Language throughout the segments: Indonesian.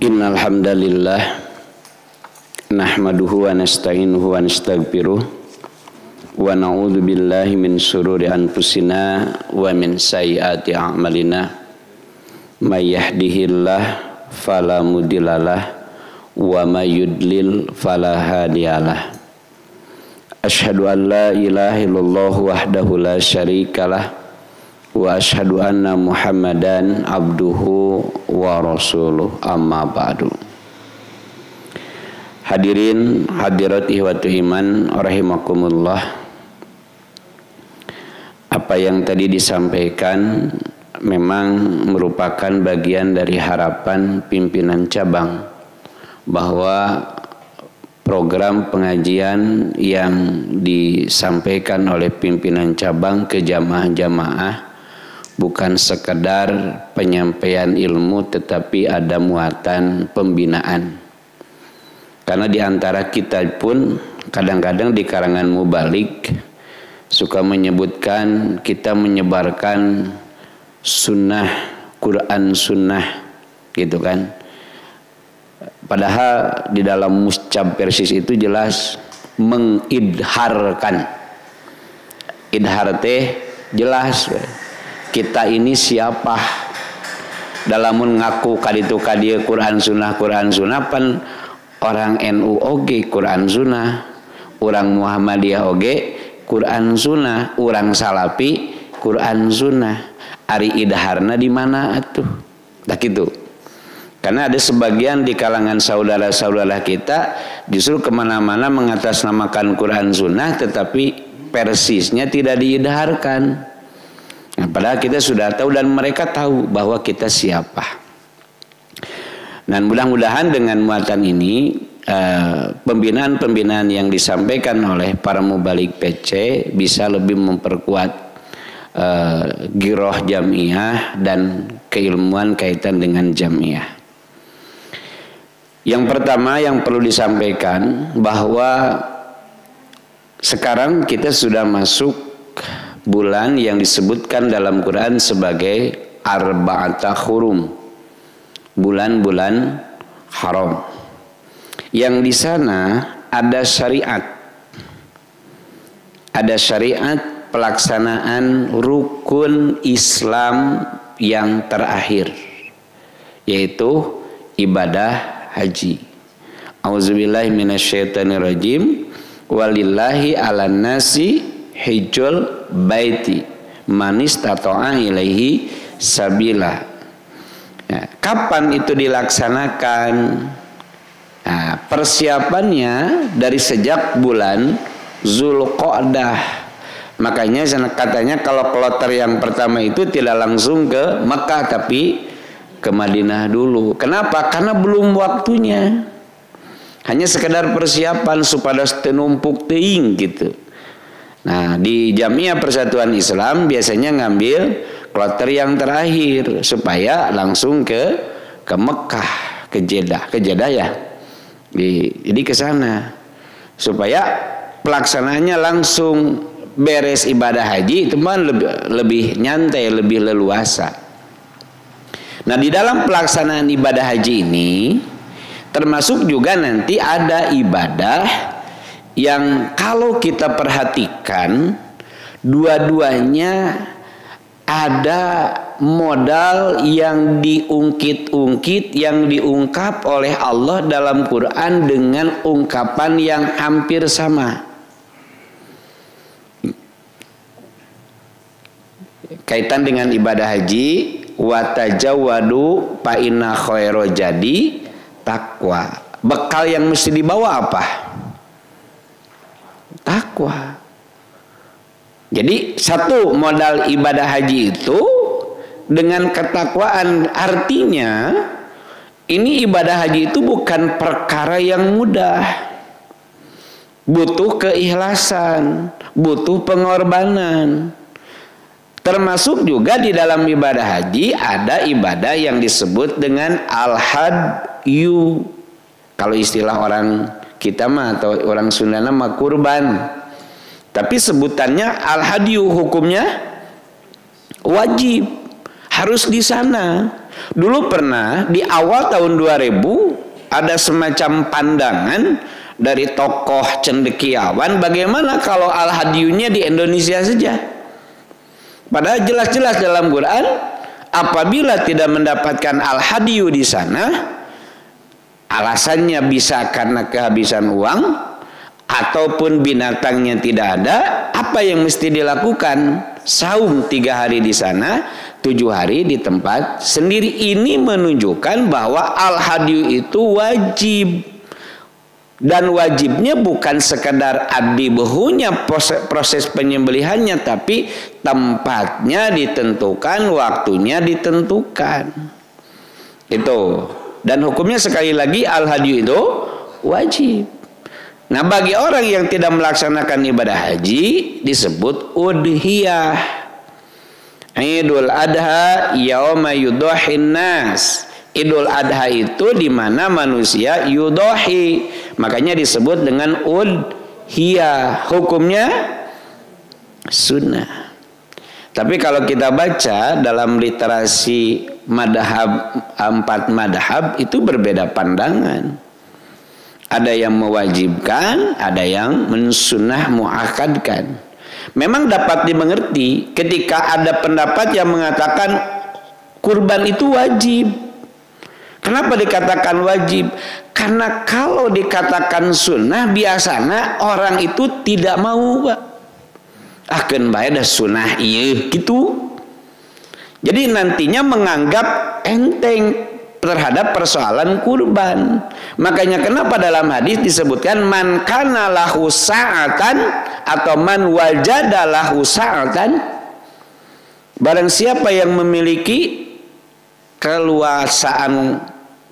Innal hamdalillah nahmaduhu wa nasta'inuhu wa nastaghfiruh wa na'udzu billahi min shururi anfusina wa min sayyiati a'malina may yahdihillah fala mudhillalah wa may yudlil fala hadiyalah. Asyhadu an la ilaha illallah wahdahu la syarikalah wa asyhadu anna Muhammadan abduhu wa rasuluh, amma ba'du. Hadirin hadirat ihwatu iman rahimakumullah. Apa yang tadi disampaikan memang merupakan bagian dari harapan pimpinan cabang bahwa program pengajian yang disampaikan oleh pimpinan cabang ke jamaah-jamaah bukan sekedar penyampaian ilmu, tetapi ada muatan pembinaan. Karena di antara kita pun kadang-kadang di kalangan mubalik suka menyebutkan kita menyebarkan sunnah, Quran sunnah, gitu kan. Padahal di dalam muscab persis itu jelas mengidharkan. Idhar teh jelas kita ini siapa. Dalam ngaku kaditu kadieu Quran sunnah pan orang NU oge Quran sunnah, orang Muhammadiyah oge Quran sunnah, orang Salafi Quran sunnah. Ari idharna di mana atuh? Dah gitu. Karena ada sebagian di kalangan saudara-saudara kita justru kemana-mana mengatasnamakan Quran sunnah, tetapi persisnya tidak diidharkan. Nah, padahal kita sudah tahu dan mereka tahu bahwa kita siapa. Dan mudah-mudahan dengan muatan ini pembinaan-pembinaan yang disampaikan oleh para mubalik PC bisa lebih memperkuat giroh jamiah dan keilmuan kaitan dengan jamiah. Yang pertama yang perlu disampaikan bahwa sekarang kita sudah masuk bulan yang disebutkan dalam Quran sebagai arba'ata hurum, bulan-bulan haram. Yang di sana ada syariat pelaksanaan rukun Islam yang terakhir, yaitu ibadah haji. Auzubillahi minasyaitonirrajim. Walillahi 'alan nasi hijjul baiti man istata'a ilaihi sabila. Ya, kapan itu dilaksanakan? Nah, persiapannya dari sejak bulan Zulqa'dah. Makanya katanya kalau kloter yang pertama itu tidak langsung ke Mekah tapi ke Madinah dulu. Kenapa? Karena belum waktunya. Hanya sekedar persiapan supaya tenumpuk teuing gitu. Nah, di Jamiah Persatuan Islam biasanya ngambil kloter yang terakhir supaya langsung ke Mekah, ke Jeddah ya. Jadi ke sana supaya pelaksanaannya langsung beres ibadah haji itu mah lebih nyantai, lebih leluasa. Nah, di dalam pelaksanaan ibadah haji ini termasuk juga nanti ada ibadah yang kalau kita perhatikan dua-duanya ada modal yang diungkit-ungkit, yang diungkap oleh Allah dalam Quran dengan ungkapan yang hampir sama. Kaitan dengan ibadah haji, watajawadu fa inna khairu jadi takwa. Bekal yang mesti dibawa apa? Takwa. Jadi satu modal ibadah haji itu dengan ketakwaan. Artinya ini ibadah haji itu bukan perkara yang mudah. Butuh keikhlasan, butuh pengorbanan. Termasuk juga di dalam ibadah haji ada ibadah yang disebut dengan al-hadyu. Kalau istilah orang kita mah atau orang Sunda nama kurban. Tapi sebutannya al-hadyu, hukumnya wajib. Harus di sana. Dulu pernah di awal tahun 2000 ada semacam pandangan dari tokoh cendekiawan, bagaimana kalau al-hadiyunya di Indonesia saja. Padahal jelas-jelas dalam Quran, apabila tidak mendapatkan al-hadiyu di sana, alasannya bisa karena kehabisan uang ataupun binatangnya tidak ada, apa yang mesti dilakukan? Saum 3 hari di sana, 7 hari di tempat sendiri. Ini menunjukkan bahwa al-hadiyu itu wajib. Dan wajibnya bukan sekedar adibuhunya, proses penyembelihannya, tapi tempatnya ditentukan, waktunya ditentukan. Itu. Dan hukumnya sekali lagi al-hadiyu itu wajib. Nah, bagi orang yang tidak melaksanakan ibadah haji disebut udhiyah. Idul Adha yauma yudhahin nas. Idul Adha itu di mana manusia yudohi, makanya disebut dengan udhiyah. Hukumnya sunnah. Tapi kalau kita baca dalam literasi madhab, 4 madhab itu berbeda pandangan. Ada yang mewajibkan, ada yang mensunnah muakkadkan. Memang dapat dimengerti ketika ada pendapat yang mengatakan kurban itu wajib. Kenapa dikatakan wajib? Karena kalau dikatakan sunnah, biasanya orang itu tidak mau, Pak. Akan bae dah sunnah ieu gitu. Jadi nantinya menganggap enteng terhadap persoalan kurban. Makanya kenapa dalam hadis disebutkan man kana lahu sa'atan atau man wajada lahu sa'atan, barang siapa yang memiliki keluasaan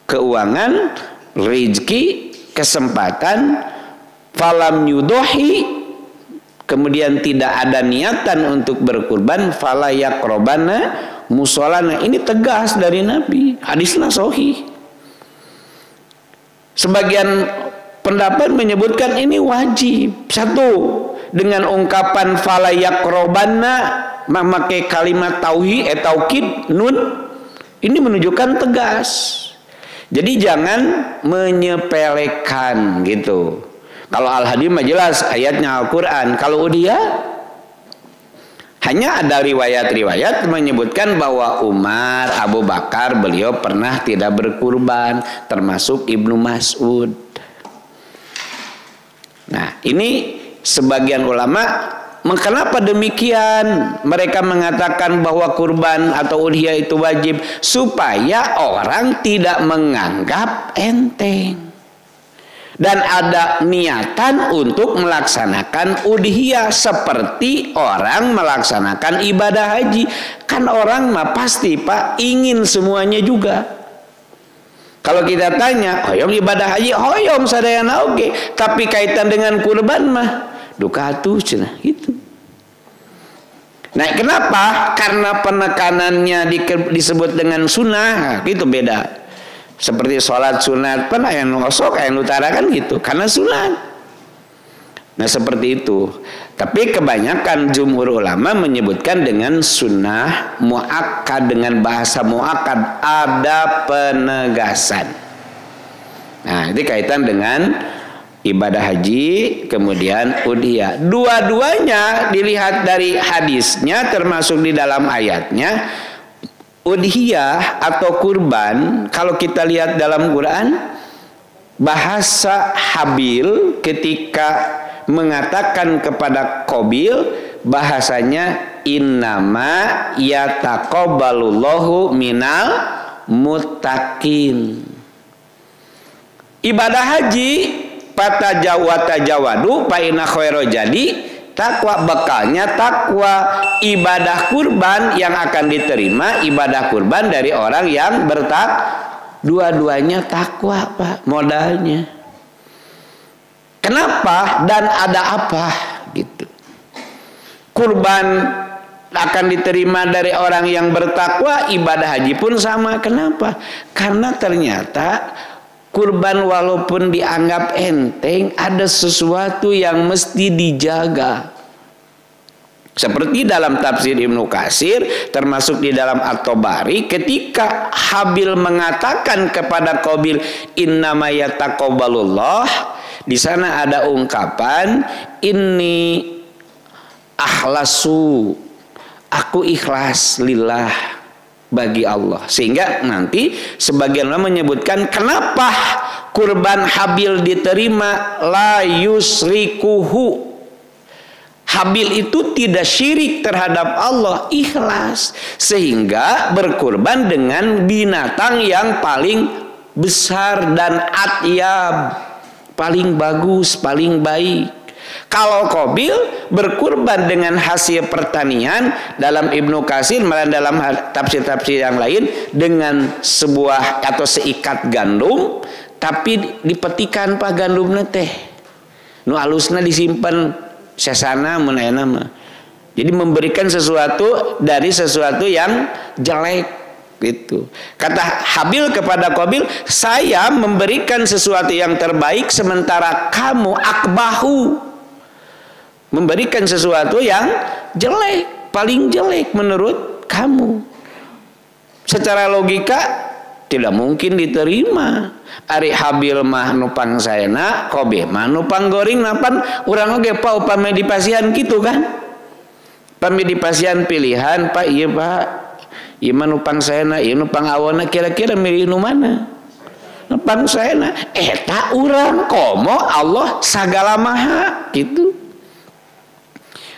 keuangan, rezeki, kesempatan, falam yudohi, kemudian tidak ada niatan untuk berkurban, fala yaqrabana musolana. Ini tegas dari Nabi, hadisnya sahih. Sebagian pendapat menyebutkan ini wajib. Satu, dengan ungkapan fala yaqrabana memakai kalimat tauhid taukid nun, ini menunjukkan tegas. Jadi jangan menyepelekan gitu. Kalau al-hadi mah jelas ayatnya Al-Quran. Kalau dia hanya ada riwayat-riwayat menyebutkan bahwa Umar, Abu Bakar, beliau pernah tidak berkurban, termasuk Ibnu Mas'ud. Nah, ini sebagian ulama, kenapa demikian? Mereka mengatakan bahwa kurban atau udhiyah itu wajib supaya orang tidak menganggap enteng. Dan ada niatan untuk melaksanakan udhiyah seperti orang melaksanakan ibadah haji. Kan orang mah pasti, Pak, ingin semuanya juga. Kalau kita tanya, hoyong ibadah haji, hoyong sadayana oke, tapi kaitan dengan kurban mah duka atuh cenah gitu. Nah, kenapa? Karena penekanannya disebut dengan sunnah, nah, gitu beda. Seperti sholat sunat pun ayat ngosok, ayat utara kan gitu, karena sunat. Nah, seperti itu. Tapi kebanyakan jumhur ulama menyebutkan dengan sunnah muakkad, dengan bahasa muakkad, ada penegasan. Nah, ini kaitan dengan ibadah haji, kemudian udhiyah. Dua-duanya dilihat dari hadisnya, termasuk di dalam ayatnya. Udhiyah atau kurban, kalau kita lihat dalam Quran, bahasa Habil ketika mengatakan kepada Qabil, bahasanya innama yataqabbalullahu minal muttaqin. Ibadah haji patajawadu fa inna khairu jadi takwa, bekalnya takwa. Ibadah kurban yang akan diterima ibadah kurban dari orang yang dua-duanya takwa, Pak, modalnya. Kenapa dan ada apa gitu? Kurban akan diterima dari orang yang bertakwa, ibadah haji pun sama. Kenapa? Karena ternyata kurban walaupun dianggap enteng, ada sesuatu yang mesti dijaga. Seperti dalam tafsir Ibnu Katsir, termasuk di dalam At-Tabari, ketika Habil mengatakan kepada Qabil, innama yataqabbalullah, di sana ada ungkapan inni akhlasu, aku ikhlas lillah, bagi Allah. Sehingga nanti sebagian ulama menyebutkan kenapa kurban Habil diterima, la yusrikuhu. Habil itu tidak syirik terhadap Allah, ikhlas, sehingga berkurban dengan binatang yang paling besar dan atyab, paling bagus, paling baik. Kalau Qabil berkurban dengan hasil pertanian, dalam Ibnu Katsir malah dalam tafsir-tafsir yang lain, dengan sebuah atau seikat gandum, tapi dipetikan pak gandumnya teh, nu alusna disimpan sesana menayana mah. Jadi memberikan sesuatu dari sesuatu yang jelek gitu. Kata Habil kepada Qabil, saya memberikan sesuatu yang terbaik sementara kamu akbahu, memberikan sesuatu yang jelek, paling jelek menurut kamu. Secara logika tidak mungkin diterima. Ari Habil mah nupang sayana, Qabil mah nupang goring napan urang oge pa upami di pasian gitu kan. Pami di pasian pilihan, Pak, iya Pak. Ieu mah nupang sayana, ieu nupang awona, kira-kira milih nu mana? Nupang sayana. Eta urang komo Allah sagala maha gitu.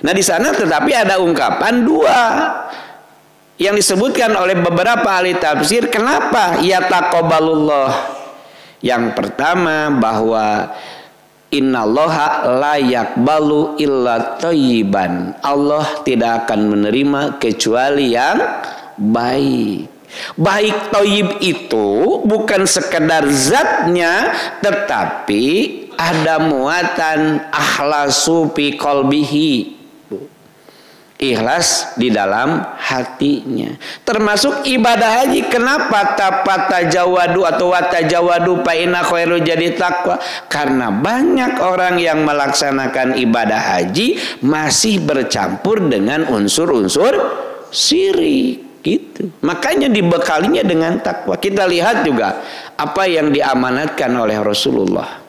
Nah di sana tetapi ada ungkapan dua yang disebutkan oleh beberapa ahli tafsir. Kenapa yataqabbalullah? Yang pertama bahwa innallaha la yaqbalu illa thayyiban. Allah tidak akan menerima kecuali yang baik. Baik thayyib itu bukan sekedar zatnya, tetapi ada muatan akhlasu fi qalbihi, ikhlas di dalam hatinya. Termasuk ibadah haji. Kenapa tapatajawadu atau watajawadu fa inna khairu jadi takwa? Karena banyak orang yang melaksanakan ibadah haji masih bercampur dengan unsur-unsur syirik gitu. Makanya dibekalinya dengan takwa. Kita lihat juga apa yang diamanatkan oleh Rasulullah.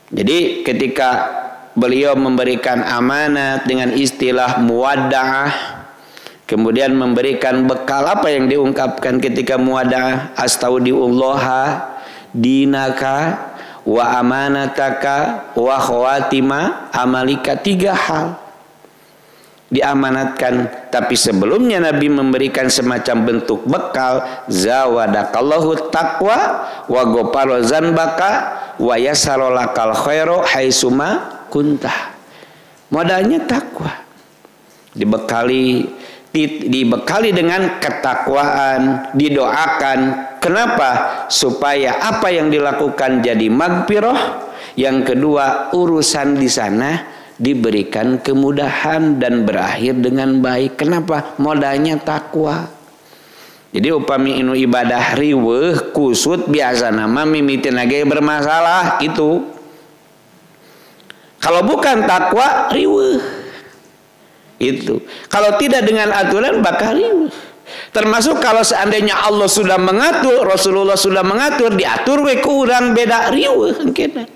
Jadi ketika beliau memberikan amanat dengan istilah muwadda'ah, kemudian memberikan bekal, apa yang diungkapkan ketika muwadda'ah? Astaudiullaha dinaka wa amanataka wa khawatima amalika. 3 hal diamanatkan. Tapi sebelumnya Nabi memberikan semacam bentuk bekal, zawadakallahu taqwa wa ghafara zanbaka wa yasarolakal khairu haitsuma kuntah. Modalnya takwa, dibekali dengan ketakwaan, didoakan. Kenapa? Supaya apa yang dilakukan jadi magfirah. Yang kedua, urusan di sana diberikan kemudahan dan berakhir dengan baik. Kenapa? Modalnya takwa. Jadi upami inu ibadah riweuh kusut biasa nama mimitin lagi bermasalah itu. Kalau bukan takwa riweuh itu. Kalau tidak dengan aturan bakal riweuh. Termasuk kalau seandainya Allah sudah mengatur, Rasulullah sudah mengatur, diatur we ku urang beda riweuh engkena.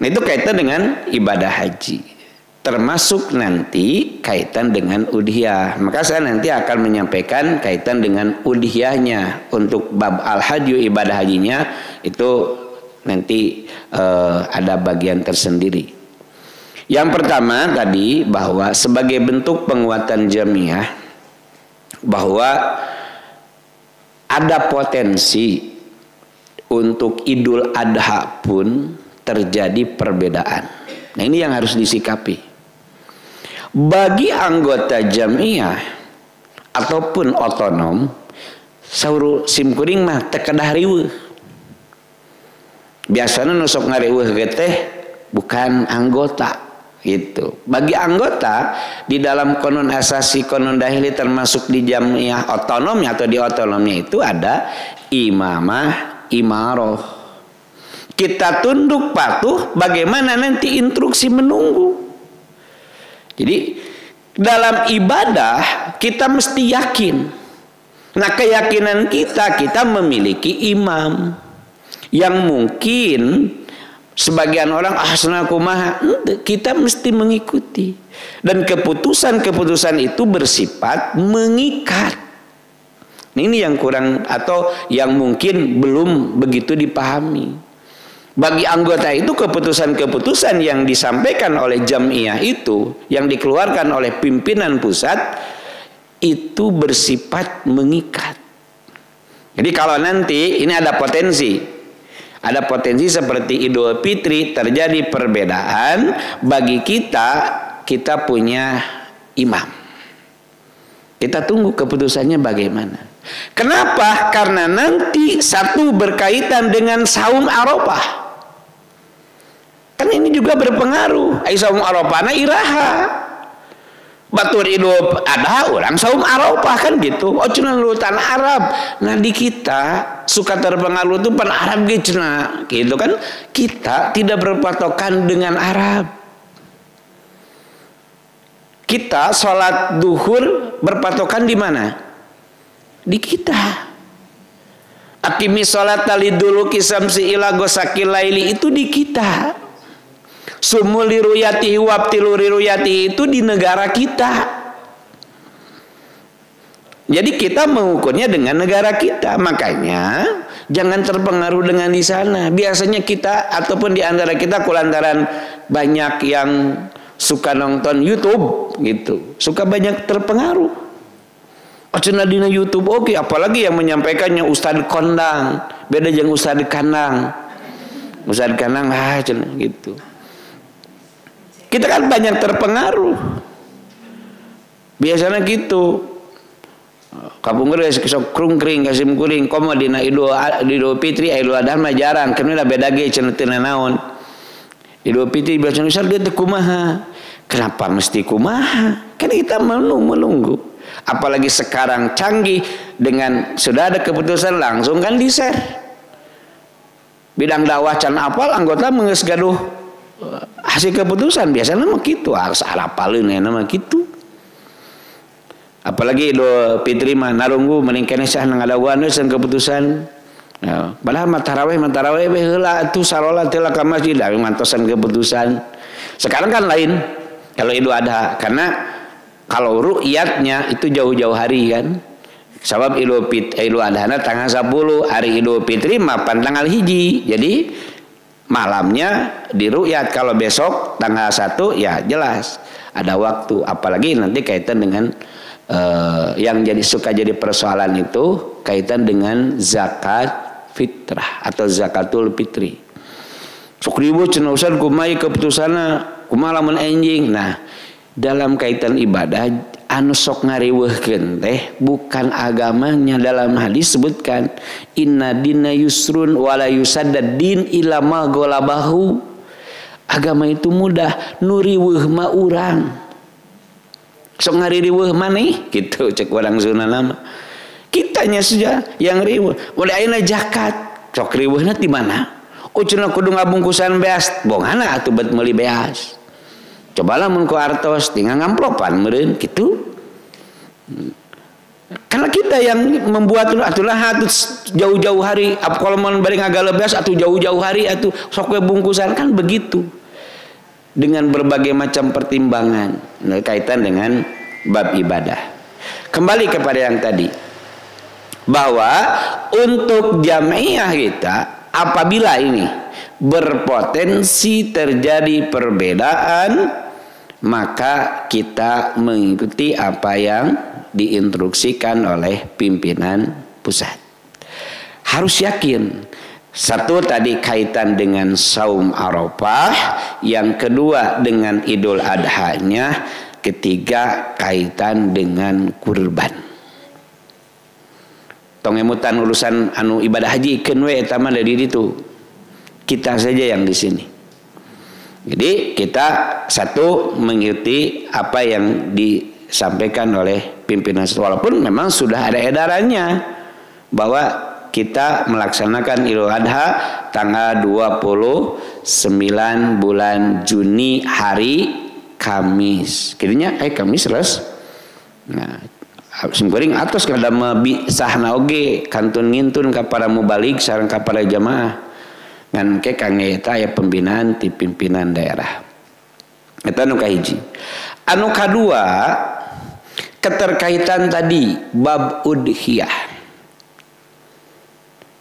Nah, itu kaitan dengan ibadah haji. Termasuk nanti kaitan dengan udhiyah. Maka saya nanti akan menyampaikan kaitan dengan udhiyahnya. Untuk bab al-hajju, ibadah hajinya, itu nanti ada bagian tersendiri. Yang pertama tadi, bahwa sebagai bentuk penguatan jamiah, bahwa ada potensi untuk Idul Adha pun terjadi perbedaan. Nah ini yang harus disikapi. Bagi anggota jamiah ataupun otonom, sauru simkuring mah tekedah riweuh. Biasanya nusok ngariweuh geteh bukan anggota gitu. Bagi anggota di dalam konon asasi, konon dahili, termasuk di jamiah otonomnya atau di otonomnya itu ada imamah, imaroh. Kita tunduk patuh, bagaimana nanti instruksi menunggu. Jadi dalam ibadah kita mesti yakin. Nah, keyakinan kita memiliki imam yang mungkin sebagian orang ahsana kumaha, kita mesti mengikuti. Dan keputusan-keputusan itu bersifat mengikat. Ini yang kurang atau yang mungkin belum begitu dipahami. Bagi anggota itu keputusan-keputusan yang disampaikan oleh jamiah itu, yang dikeluarkan oleh pimpinan pusat, itu bersifat mengikat. Jadi kalau nanti ini ada potensi seperti Idul Fitri terjadi perbedaan, bagi kita punya imam. Kita tunggu keputusannya bagaimana. Kenapa? Karena nanti satu berkaitan dengan saum Arafah. Kan ini juga berpengaruh. Ai saum Arafah na iraha. Batur Idul Adha orang saum Arafah kan gitu. Oh cenah lutan Arab. Nah di kita suka terpengaruh itu pan Arab gitu kan. Kita tidak berpatokan dengan Arab. Kita sholat duhur berpatokan di mana? Di kita. Aqimi sholata liduluki samsi ila ghasaqil laili itu di kita. Sumul liruyatihi wabtilu liruyatihi itu di negara kita. Jadi kita mengukurnya dengan negara kita. Makanya jangan terpengaruh dengan di sana. Biasanya kita ataupun di antara kita kulantaran banyak yang suka nonton YouTube gitu, suka banyak terpengaruh. Cenah dina YouTube oke, apalagi yang menyampaikannya Ustadz Kondang, beda jeung Ustadz Kanang. Ustadz Kanang cenah gitu. Kita kan banyak terpengaruh. Biasanya gitu. Kapungkur sok krungkring kasim kuring komo dina Idul Fitri Idul Adha mah jarang, kenapa beda ge cenah teu naon. Idul Fitri biasanya Ustaz dia teu kumaha. Kenapa mesti kumaha? Kan kita menunggu. Apalagi sekarang canggih dengan sudah ada keputusan langsung kan di-share. Bidang dakwah can apal anggota mengeus gaduh hasil keputusan biasanya mah kitu, harus apaleun mah kitu. Apalagi Idul Fitri mah narunggu mending keneh sah ngadaguan euy keputusan. Nah, padahal tarawih we heula atuh salat teh ka masjid da mantosan keputusan. Sekarang kan lain kalau Idul Adha, karena kalau ru'yatnya itu jauh-jauh hari kan. Sebab Idul Adha tanggal 10, hari Idul Fitri mah tanggal 1. Jadi malamnya di ru'yat. Kalau besok tanggal 1 ya jelas ada waktu. Apalagi nanti kaitan dengan yang suka jadi persoalan itu kaitan dengan zakat fitrah atau zakatul fitri. Sok ribut cenah Ustaz kumaha keputusanna, kumaha lamun enjing. Nah, dalam kaitan ibadah anu sok ngariweuhkeun teh bukan agamanya. Dalam hadis sebutkan inna dina yusrun wala yusaddad din ila ma golabahu. Agama itu mudah, nu riweuh mah urang. Sok ngariweuh maneh gitu cek urang sunana mah. Kitanya saja yang riweuh. Mulai ayeuna zakat, sok riweuhna di mana? Oh cenah kudu ngabungkusan beas, bongana atuh bet meuli beas. Cobalah mun ku artos tinggal ngamplopan meureun kitu. Karena kita yang membuat atulah atuh jauh-jauh hari kalau mun bari ngagalebeas atuh jauh-jauh hari atuh sok we bungkusan kan begitu. Dengan berbagai macam pertimbangan kaitan dengan bab ibadah. Kembali kepada yang tadi, bahwa untuk jamiah kita apabila ini berpotensi terjadi perbedaan, maka kita mengikuti apa yang diinstruksikan oleh pimpinan pusat. Harus yakin. Satu tadi kaitan dengan saum Arafah, yang kedua dengan Idul Adha-nya, ketiga kaitan dengan kurban. Tong emutan urusan anu ibadah haji keun we eta mah dari itu. Kita saja yang di sini. Jadi kita satu mengikuti apa yang disampaikan oleh pimpinan, walaupun memang sudah ada edarannya bahwa kita melaksanakan Idul Adha tanggal 29 bulan Juni hari Kamis. Kirinya Kamis res. Nah, simkuring atos kada mebi sahna oge kantun ngintun ka para mubalik sareng ka para jamaah. Ngan ke kang eta aya pembinaan ti pimpinan daerah. Eta anu kahiji. Anu kadua keterkaitan tadi bab udhiyah.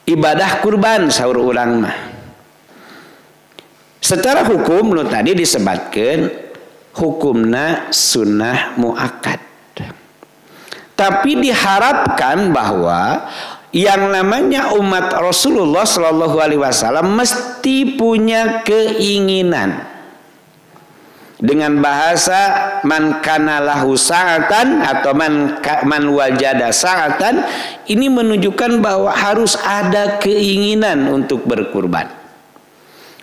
Ibadah kurban saur urang mah. Secara hukum nu tadi disebutkan hukumna sunnah muakkad. Tapi diharapkan bahwa yang namanya umat Rasulullah Shallallahu Alaihi Wasallam mesti punya keinginan. Dengan bahasa man kana lahu sa'atan atau man wajada sa'atan, ini menunjukkan bahwa harus ada keinginan untuk berkurban.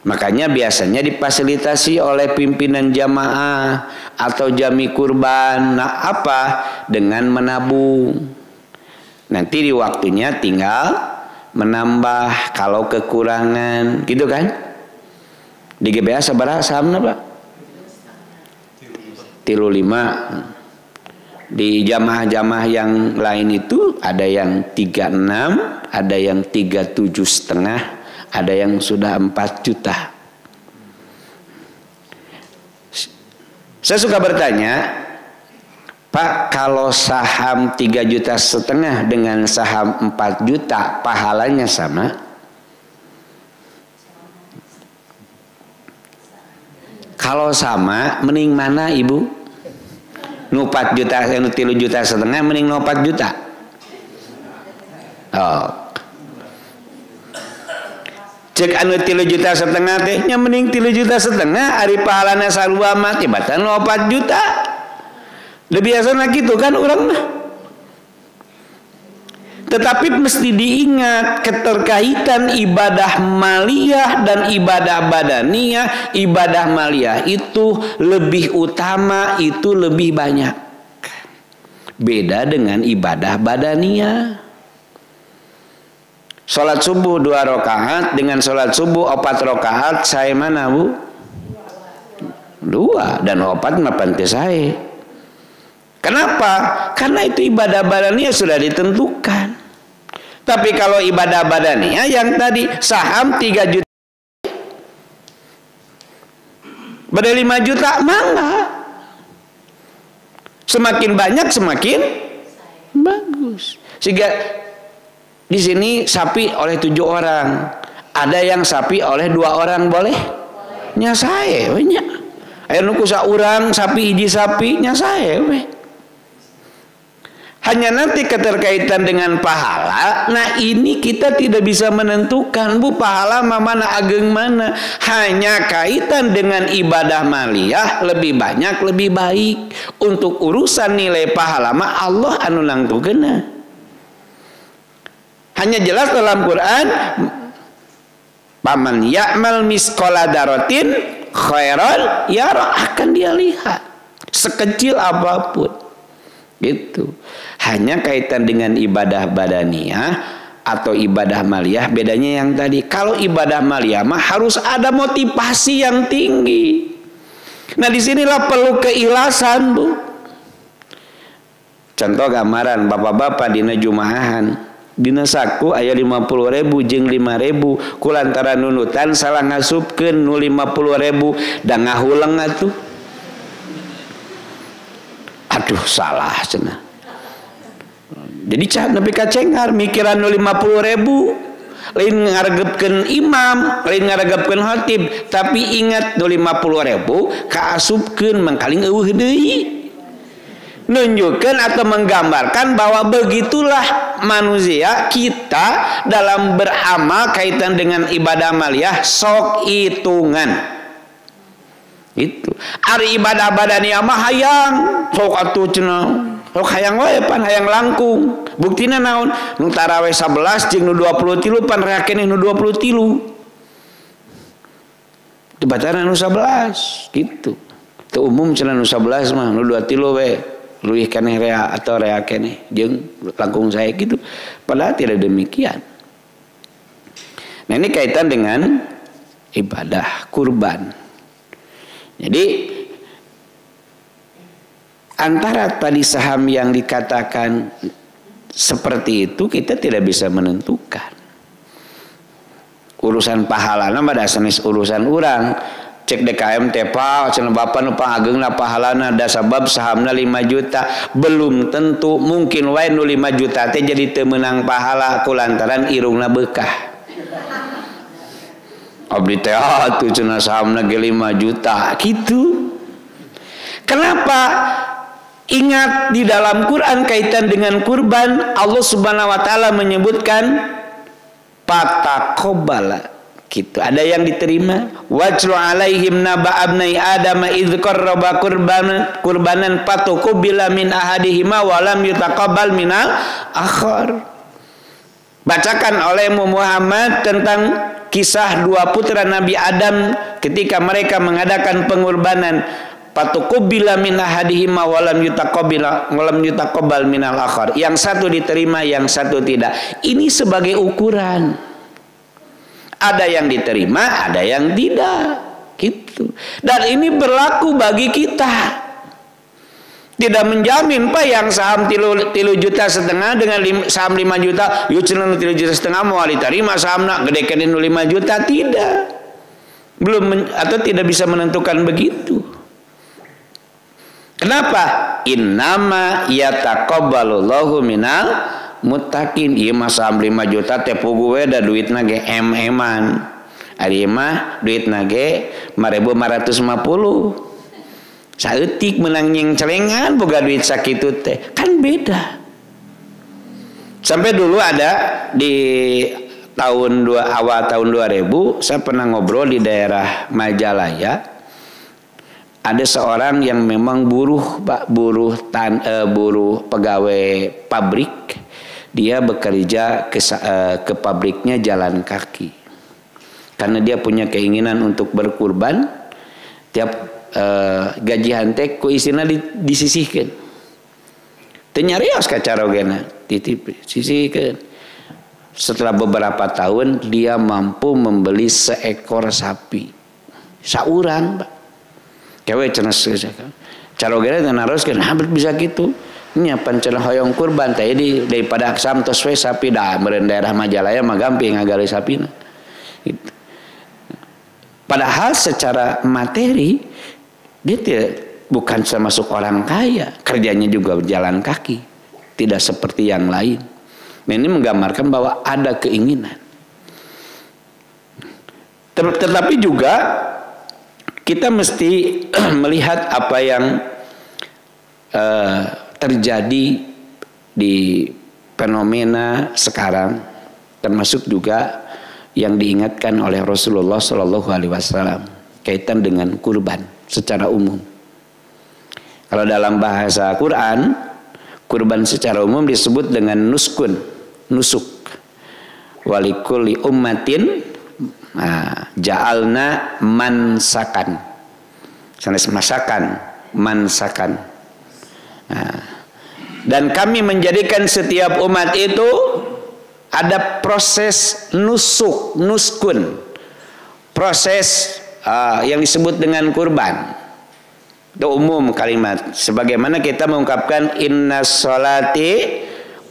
Makanya biasanya difasilitasi oleh pimpinan jamaah atau jami kurban. Nah, apa? Dengan menabung. Nanti di waktunya tinggal menambah kalau kekurangan, gitu kan? Di GBA sabaraha sahamna, Pak? 35. Di jamaah-jamaah yang lain itu ada yang 36, ada yang 37,5, ada yang sudah 4 juta. Saya suka bertanya, Pak, kalau saham 3,5 juta dengan saham 4 juta pahalanya sama? Kalau sama, mending mana Ibu? Nu 4 juta, nu 3,5 juta mending nu 4 juta. Oh. Cek anu 3,5 juta teh nya mending 3,5 juta ari pahalana sarua mah tibatan nu 4 juta. Da biasana kitu kan urang mah. Tetapi mesti diingat keterkaitan ibadah maliyah dan ibadah badaniyah. Ibadah maliyah itu lebih utama, itu lebih banyak. Beda dengan ibadah badaniyah. Salat subuh 2 rakaat dengan salat subuh 4 rakaat, saya mana Bu? 2 dan 4 mah pante saya. Kenapa? Karena itu ibadah badaniyah sudah ditentukan. Tapi kalau ibadah badaniyah yang tadi saham 3 juta pada 5 juta mangga. Semakin banyak semakin bagus. Sehingga di sini sapi oleh 7 orang. Ada yang sapi oleh 2 orang boleh? Nya saya we nya. Aya nu kusa urang sapi hiji sapi nya saya we. Hanya nanti keterkaitan dengan pahala. Nah ini kita tidak bisa menentukan Bu pahala mana ageng mana. Hanya kaitan dengan ibadah maliyah lebih banyak lebih baik. Untuk urusan nilai pahala mah Allah anu nangtukeuna. Hanya jelas dalam Quran, paman ya'mal misqala daratin khairan yara, akan dia lihat sekecil apapun. Gitu. Hanya kaitan dengan ibadah badaniyah atau ibadah maliyah bedanya yang tadi. Kalau ibadah maliyah mah harus ada motivasi yang tinggi. Nah disinilah perlu keikhlasan Bu. Contoh gambaran bapak-bapak dina jumaahan, dina saku aya 50.000 jeung 5.000 kulantaran nunutan salah ngasupkeun nu 50.000 da ngahuleng atuh. Aduh salah cenah. Jadi nepi ka cengar mikiran nu 50.000 lain ngaregepkeun imam, lain ngaregepkeun khatib, tapi ingat nu 50.000 kaasupkeun mangkaling eueuh deui. Nunjukkan atau menggambarkan bahwa begitulah manusia kita dalam beramal kaitan dengan ibadah maliyah sok hitungan. Itu ari ibadah badaniyah mah hayang sok atuh cenah. Sok hayang wae pan hayang langkung. Buktina naon? Nu tarawih 11 jeung nu 23 pan reakeun nu 23. Dibacana nu 11 gitu. Teu umum cenah nu 11 mah nu 23 we. Luih keneh rea atau rea keneh jeung langkung saya gitu. Padahal tidak demikian. Nah ini kaitan dengan ibadah kurban. Jadi antara tadi saham yang dikatakan seperti itu kita tidak bisa menentukan. Urusan pahala nama dasanis urusan orang. Cek DKM tepa cenah bapa nu pangageungna pahalana da sabab sahamna 5 juta belum tentu mungkin wae nu 5 juta teh jadi teu meunang pahala kulantaran irungna beukah. Abdi teh atuh cenah sahamna ge 5 juta gitu. Kenapa? Ingat di dalam Quran kaitan dengan kurban Allah Subhanahu wa taala menyebutkan pataqabbala gitu. Ada yang diterima. Wajru alaihim naba abnai adama idz qarraba qurbanan fatuqbila min ahadihima wa lam yutaqabbal minal akhar. Bacakan oleh Muhammad tentang kisah dua putra Nabi Adam ketika mereka mengadakan pengorbanan. Fatuqbila min ahadihima wa lam yutaqabbal minal akhar. Yang satu diterima, yang satu tidak. Ini sebagai ukuran. Ada yang diterima, ada yang tidak, gitu. Dan ini berlaku bagi kita. Tidak menjamin Pak yang saham 3,5 juta dengan saham 5 juta, yuk cenah 3,5 juta mau diterima sahamna gedekeun 5 juta, tidak. Atau tidak bisa menentukan begitu. Kenapa? Innama yataqabbalullahu minal muttaqin. Ieu mah saham 5 juta teh pugu we da duitna ge em-eman. Ari mah duitna ge 5.550. Saeutik menang nyeng celengan boga duit sakitu teh. Kan beda. Sampai dulu ada di awal tahun 2000 saya pernah ngobrol di daerah Majalaya. Ada seorang yang memang buruh pegawai pabrik. Dia bekerja ke pabriknya jalan kaki. Karena dia punya keinginan untuk berkurban, tiap gajian teh ku isina disisihkeun. Teu nyarios ka carogena, sisihkeun. Setelah beberapa tahun dia mampu membeli seekor sapi. Saurang, Pak. Kewe cenah carogena teh naroskeun, hampir bisa gitu. Nyiapan cenah hoyong kurban teh daripada samtos we sapi da meureun daerah Majalaya mah gampang ngagali sapina. Gitu. Padahal secara materi dia bukan termasuk orang kaya, kerjanya juga berjalan kaki, tidak seperti yang lain. Nah, ini menggambarkan bahwa ada keinginan. Tetapi juga kita mesti melihat apa yang terjadi di fenomena sekarang, termasuk juga yang diingatkan oleh Rasulullah Shallallahu Alaihi Wasallam kaitan dengan kurban secara umum. Kalau dalam bahasa Quran, kurban secara umum disebut dengan nusuk. Walikulli ummatin ja'alna mansakan. Sanes masakan, mansakan. Dan kami menjadikan setiap umat itu ada proses nuskun, proses yang disebut dengan kurban. Itu umum kalimat. Sebagaimana kita mengungkapkan inna sholati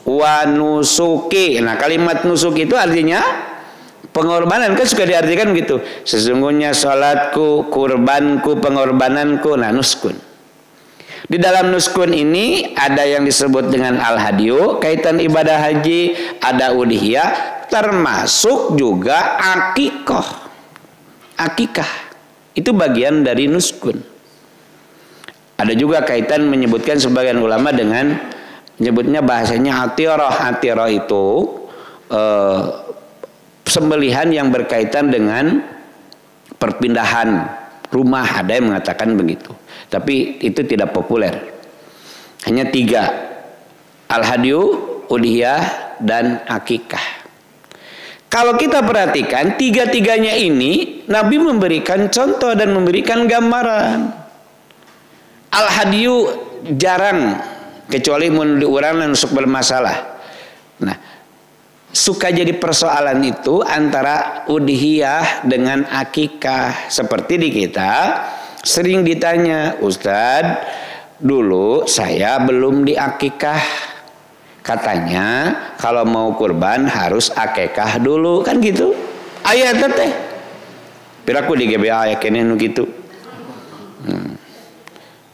wa nusuki. Nah, kalimat nusuk itu artinya pengorbanan, kan suka diartikan gitu. Sesungguhnya sholatku, kurbanku, pengorbananku. Nah, nuskun. Di dalam nuskun ini ada yang disebut dengan al-hadiyu, kaitan ibadah haji, ada udhiyah, termasuk juga akikah. Akikah itu bagian dari nuskun. Ada juga kaitan menyebutkan sebagian ulama dengan menyebutnya bahasanya atirah. Atirah itu sembelihan yang berkaitan dengan perpindahan rumah, ada yang mengatakan begitu. Tapi itu tidak populer. Hanya 3. Al-hadiyu, udhiyah, dan akikah. Kalau kita perhatikan 3-3-nya ini Nabi memberikan contoh dan memberikan gambaran. Al-hadiyu jarang, kecuali mun diurang nusuk bermasalah. Nah, suka jadi persoalan itu antara udhiyah dengan akikah. Seperti di kita sering ditanya, Ustadz, dulu saya belum diakikah. Katanya kalau mau kurban harus akikah dulu, kan gitu. Ayat teh. Piraku di GBA yakinnya nu gitu.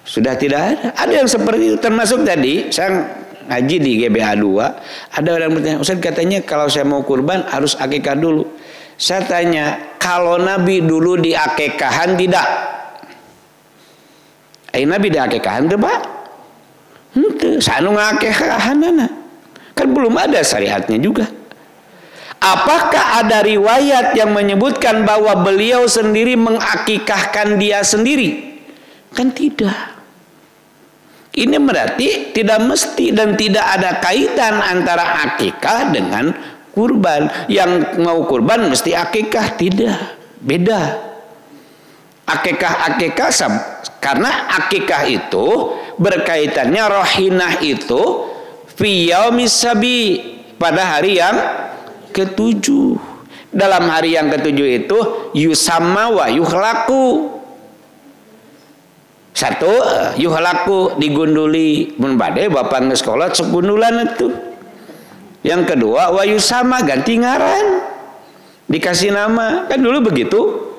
Sudah tidak ada. Ada yang seperti itu, termasuk tadi saya ngaji di GBA 2, ada orang bertanya, Ustaz katanya kalau saya mau kurban harus akikah dulu. Saya tanya, kalau Nabi dulu diakikahan tidak? Nabi diakikahan tuh Pak? Henteu, sanu ngakikahanana. Kan belum ada syariatnya juga. Apakah ada riwayat yang menyebutkan bahwa beliau sendiri mengakikahkan dia sendiri? Kan tidak. Ini berarti tidak mesti dan tidak ada kaitan antara akikah dengan kurban. Yang mau kurban mesti akikah, tidak. Beda. Akikah karena akikah itu berkaitannya rohinah itu fi yaumis sabi, pada hari yang ketujuh. Dalam hari yang ketujuh itu yusamma wa yuhlaku. Satu, yuhlaku digunduli mun bade bapak geus kolot sok gundulan itu. Yang kedua wa yusama ganti ngaran. Dikasih nama. Kan dulu begitu.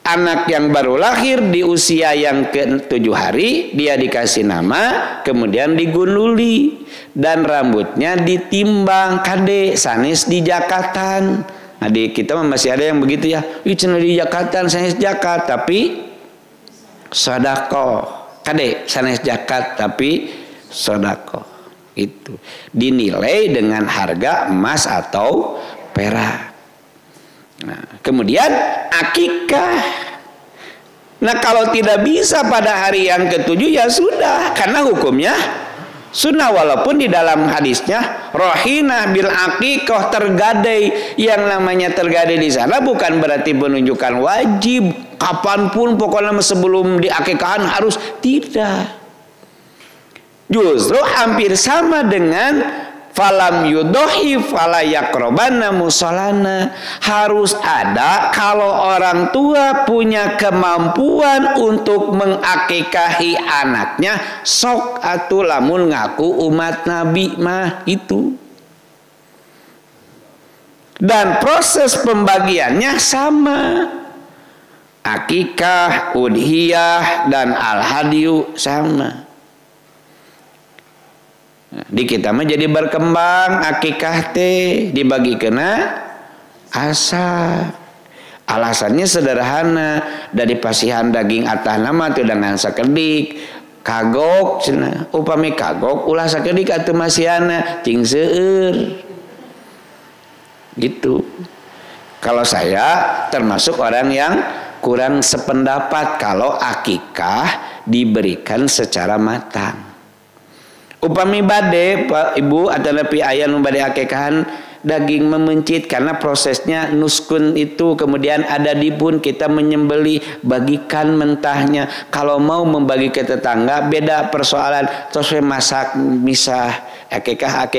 Anak yang baru lahir di usia yang ke-7 hari dia dikasih nama, kemudian digunduli dan rambutnya ditimbang kade sanes di jakatan. Nah, di kita masih ada yang begitu ya. Cenah di jakatan sanes jakat tapi sedekah. Kade sanes jakat tapi sedekah. Itu dinilai dengan harga emas atau perak. Nah, kemudian akikah. Nah, kalau tidak bisa pada hari yang ketujuh ya sudah, karena hukumnya sunnah, walaupun di dalam hadisnya rohina bil akikah, tergadai. Yang namanya tergadai di sana bukan berarti menunjukkan wajib kapanpun pokoknya sebelum diakikahan harus, tidak. Justru hampir sama dengan falam yudohi fala yakrobanna musolana. Harus ada kalau orang tua punya kemampuan untuk mengakikahi anaknya, sok atuh lamun ngaku umat Nabi mah itu. Dan proses pembagiannya sama. Akikah, udhiyah dan al-hadiyu sama. Di kita mah jadi berkembang akikah teh dibagi kena asa. Alasannya sederhana, dari pasihan daging atah nama teu dengan sakedik kagok cenah. Upami kagok ulah sakedik atuh masihana cing seueur. Gitu. Kalau saya termasuk orang yang kurang sependapat kalau akikah diberikan secara matang. Upami bade Pak Ibu atau lebih ayah nu bade akikahan daging memencit karena prosesnya nuskun itu, kemudian ada dibun kita menyembeli, bagikan mentahnya. Kalau mau membagi ke tetangga beda persoalan, terus masak misah, akikah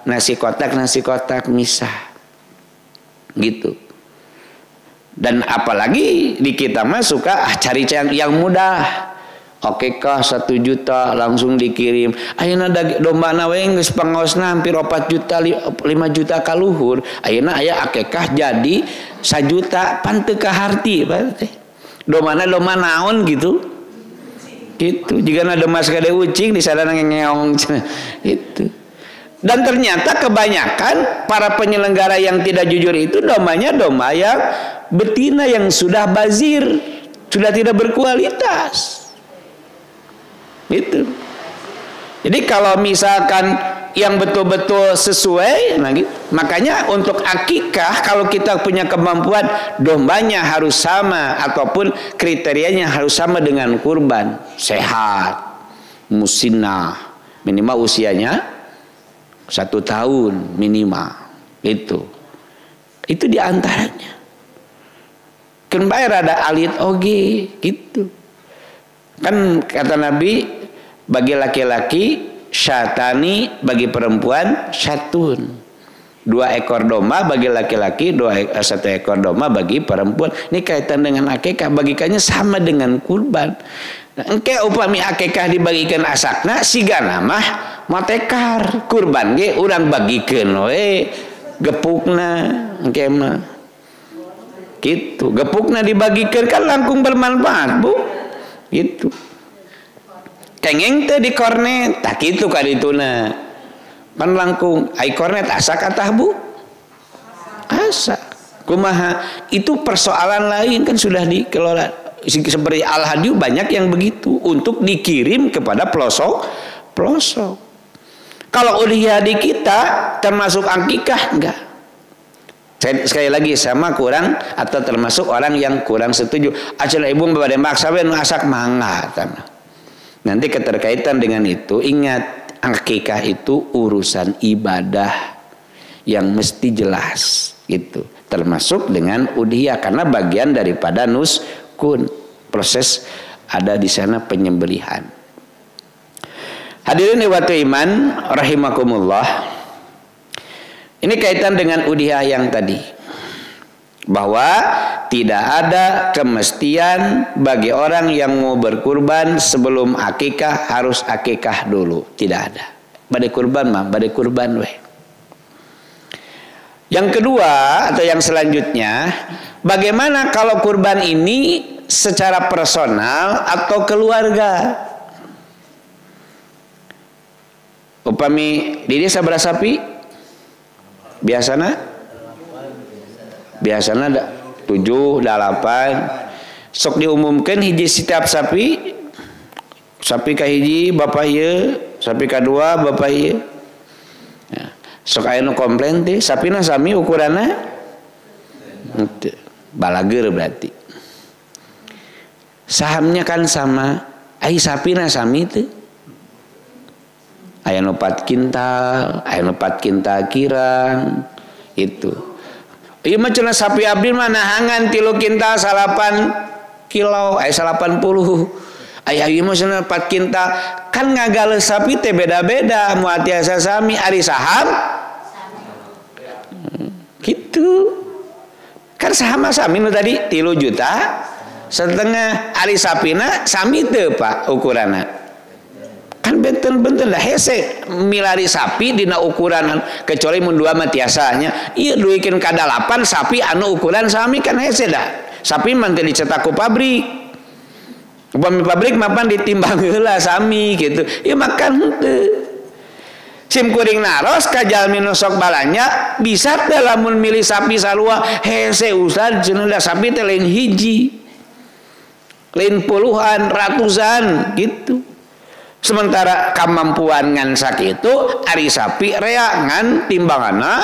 nasi kotak misah gitu. Dan apalagi di kita mah suka cari yang mudah. Oke kah 1 juta langsung dikirim. Ayeuna domba we geus pangaosna hampir 4 juta 5 juta ka luhur. Ayeuna aya akikah jadi 1 juta pan teu kaharti berarti. Domba naon gitu. Gitu. Jigana domba sakade ucing di sadana ngeong gitu. Dan ternyata kebanyakan para penyelenggara yang tidak jujur itu dombanya domba yang betina yang sudah bazir, sudah tidak berkualitas. Itu. Jadi kalau misalkan yang betul-betul sesuai, nah gitu. Makanya untuk akikah kalau kita punya kemampuan dombanya harus sama ataupun kriterianya harus sama dengan kurban, sehat, musinnah, minimal usianya 1 tahun minimal. Itu diantaranya. Kan bayar ada alit oge gitu. Kan kata Nabi, bagi laki-laki syatani, bagi perempuan syatun. 2 ekor domba bagi laki-laki, 1 ekor domba bagi perempuan. Ini kaitan dengan akikah, bagikannya sama dengan kurban. engke upami akikah dibagikan asakna sigana mah matekar kurban ge urang bagikeun we gepukna engke mah gitu. Gepukna dibagikan kan langkung bermanfaat Bu gitu. Kengeng teh di kornet tak kitu kadituna pan langkung ai kornet asak atah Bu asak kumaha itu persoalan lain kan sudah dikelola. Seperti Al-Hadiyu banyak yang begitu untuk dikirim kepada pelosok. Kalau udhiyah di kita termasuk akikah enggak. Sekali lagi sama kurang atau termasuk orang yang kurang setuju. Acil ibu bade maksa we nu asak mangga. Nanti keterkaitan dengan itu ingat akikah itu urusan ibadah yang mesti jelas gitu. Termasuk dengan udhiyah karena bagian daripada proses ada di sana penyembelihan. Hadirin ikhwatu iman rahimakumullah. Ini kaitan dengan udhiyah yang tadi. Bahwa tidak ada kemestian bagi orang yang mau berkurban sebelum akikah harus akikah dulu. Tidak ada. Bade kurban mah, bade kurban weh. Yang kedua atau yang selanjutnya, bagaimana kalau kurban ini secara personal atau keluarga? Upami di desa sabaraha sapi? Biasana 7, 8. Sok diumumkan hiji setiap sapi. Sapi kahiji bapak ieu, sapi kadua bapak ieu. Sok aya nu komplain teh sapina sami ukuranna balager berarti sahamnya kan sama ai sapina sami teh aya nu 4 kintal aya nu 4 kintal kirang itu ieu mah cenah sapi abdi mah nahangan 3 kintal 8 kilo aya 80 aya ieu mah cenah 4 kintal kan ngagaleus sapi teh beda-beda moal tiasa sami ari saham gitu kan sama-sami nu tadi 3,5 juta ari sapina sami teu Pak ukuranna kan benten-benten lah hese milari sapi dina ukuran kecuali mun dua mah tiasanya ieu duikeun ka 8 sapi anu ukuran sami kan hese dah sapi mah teu dicetak ku pabrik upami pabrik mapan ditimbang heula sami gitu ieu makan henteu sim kuring naros ka jalmi nu sok balanja bisa teh lamun milih sapi sarua hese ustad cenah da sapi teh lain hiji lain puluhan ratusan gitu sementara kemampuan ngan sakitu ari sapi rea ngan timbanganna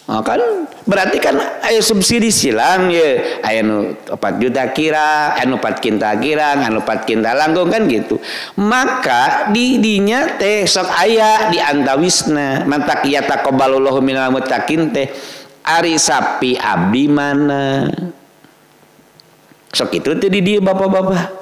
kan berarti kan aya subsidi silang ya aya nu 4 juta kira anu 4 kintal kirang anu 4 kintal langkung kan gitu maka di dinya teh sok aya di antawisna mantak ya taqabbalullahu minal muttaqin teh ari sapi abdi mana sok itu teh di dieu bapak-bapak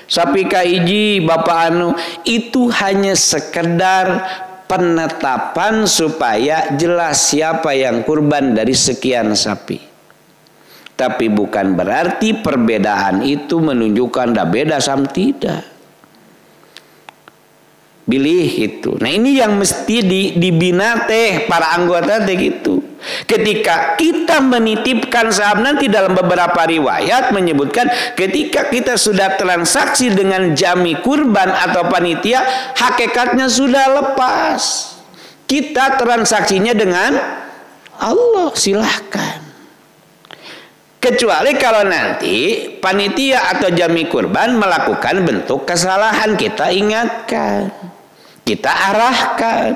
sapi kahiji bapak anu itu hanya sekedar penetapan supaya jelas siapa yang kurban dari sekian sapi. Tapi bukan berarti perbedaan itu menunjukkan dah beda sam tidak. Pilih itu. Nah ini yang mesti dibina teh para anggota teh gitu. Ketika kita menitipkan saham nanti dalam beberapa riwayat menyebutkan ketika kita sudah transaksi dengan jami kurban atau panitia hakikatnya sudah lepas. Kita transaksinya dengan Allah silahkan. Kecuali kalau nanti panitia atau jami kurban melakukan bentuk kesalahan kita ingatkan. Kita arahkan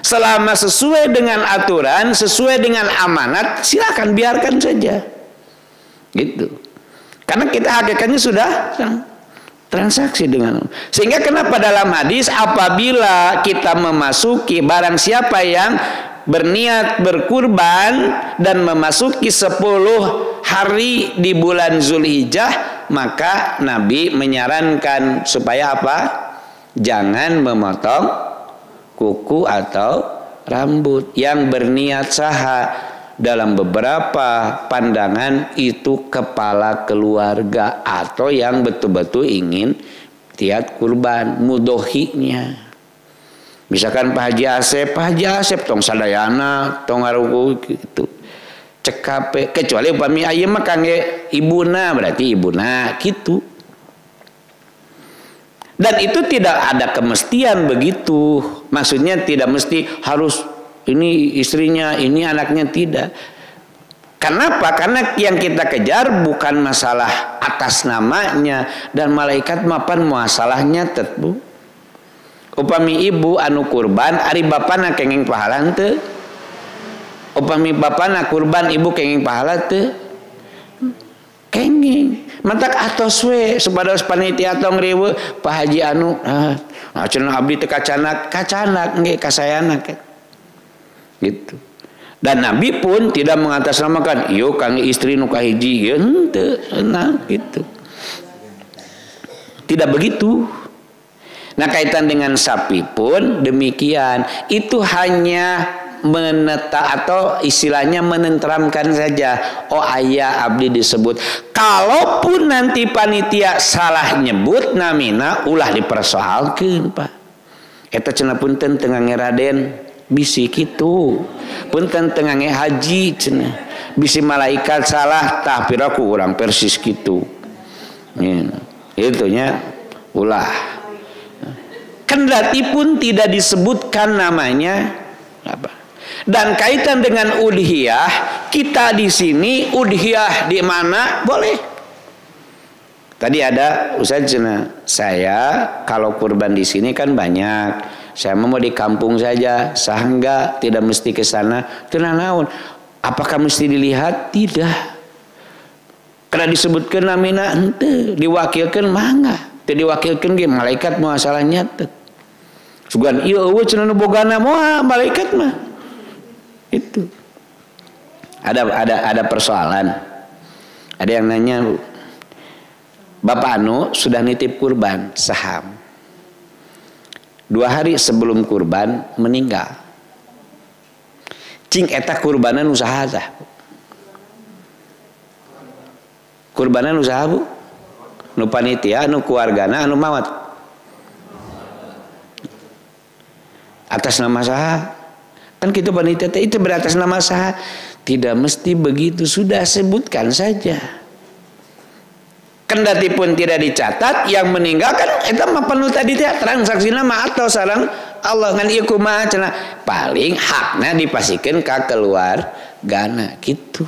selama sesuai dengan aturan, sesuai dengan amanat, silakan biarkan saja. Gitu. Karena kita hakikatnya sudah transaksi dengan. Sehingga kenapa dalam hadis apabila kita memasuki barang siapa yang berniat berkurban dan memasuki 10 hari di bulan Zulhijjah, maka Nabi menyarankan supaya apa? Jangan memotong kuku atau rambut. Yang berniat saha dalam beberapa pandangan itu kepala keluarga atau yang betul-betul ingin ikhtiat kurban mudohinya. Misalkan Pak Haji Asep tong sadayana tong ngaruku gitu cekape, kecuali upami aya mah kangge ibuna, berarti ibuna gitu. Dan itu tidak ada kemestian begitu, maksudnya tidak mesti harus ini istrinya, ini anaknya, tidak. Kenapa? Karena yang kita kejar bukan masalah atas namanya, dan malaikat mapan muasalahnya tetbu. Upami ibu anu kurban ari bapana kenging pahala teu? Upami bapana kurban ibu kenging pahala teu? Kenging. Mantak atos we supados panitia tong riweuh Pak Haji anu cenah abdi teu kacanak nggih kasayana gitu. Dan Nabi pun tidak mengatasnamakan ieu kang istri nu kahiji henteu nah gitu. Tidak begitu. Nah, kaitan dengan sapi pun demikian, itu hanya atau istilahnya menenteramkan saja. Oh, ayah abdi disebut. Kalaupun nanti panitia salah nyebut namina, ulah dipersoalkeun, Pak. Eta cenah punten teu ngange Raden bisi kitu. Punten teu ngange haji cenah. Bisi malaikat salah tah piraku urang persis kitu. Itu nya ulah. Kendati pun tidak disebutkan namanya apa. Dan kaitan dengan udhiyah, kita di sini udhiyah di mana boleh. Tadi ada Ustaz cenah, saya kalau kurban di sini kan banyak. Saya mau di kampung saja, sehingga tidak mesti ke sana. Tenang naon. Apakah mesti dilihat? Tidak. Karena disebutkan namina henteu, diwakilkan mangga. Teu diwakilkan ge malaikat muasalah nyatet. Sugan ieu eueuh cenah nu bogana moal malaikat mah. Itu. Ada persoalan. Ada yang nanya, Bapak anu sudah nitip kurban saham. 2 hari sebelum kurban meninggal. Cing eta kurbanan usaha tah. Kurbanan usaha Bu? Nu panitia, nu keluargana, anu mawat. Atas nama saha? Kan kita panitia itu beratas nama saha? Tidak mesti begitu, sudah sebutkan saja. Kendati pun tidak dicatat, yang meninggalkan eta mah panu tadi teh transaksina mah atau sareng Allah ngan ieu kumaha cenah. Paling hakna dipasikeun ka keluargana kitu.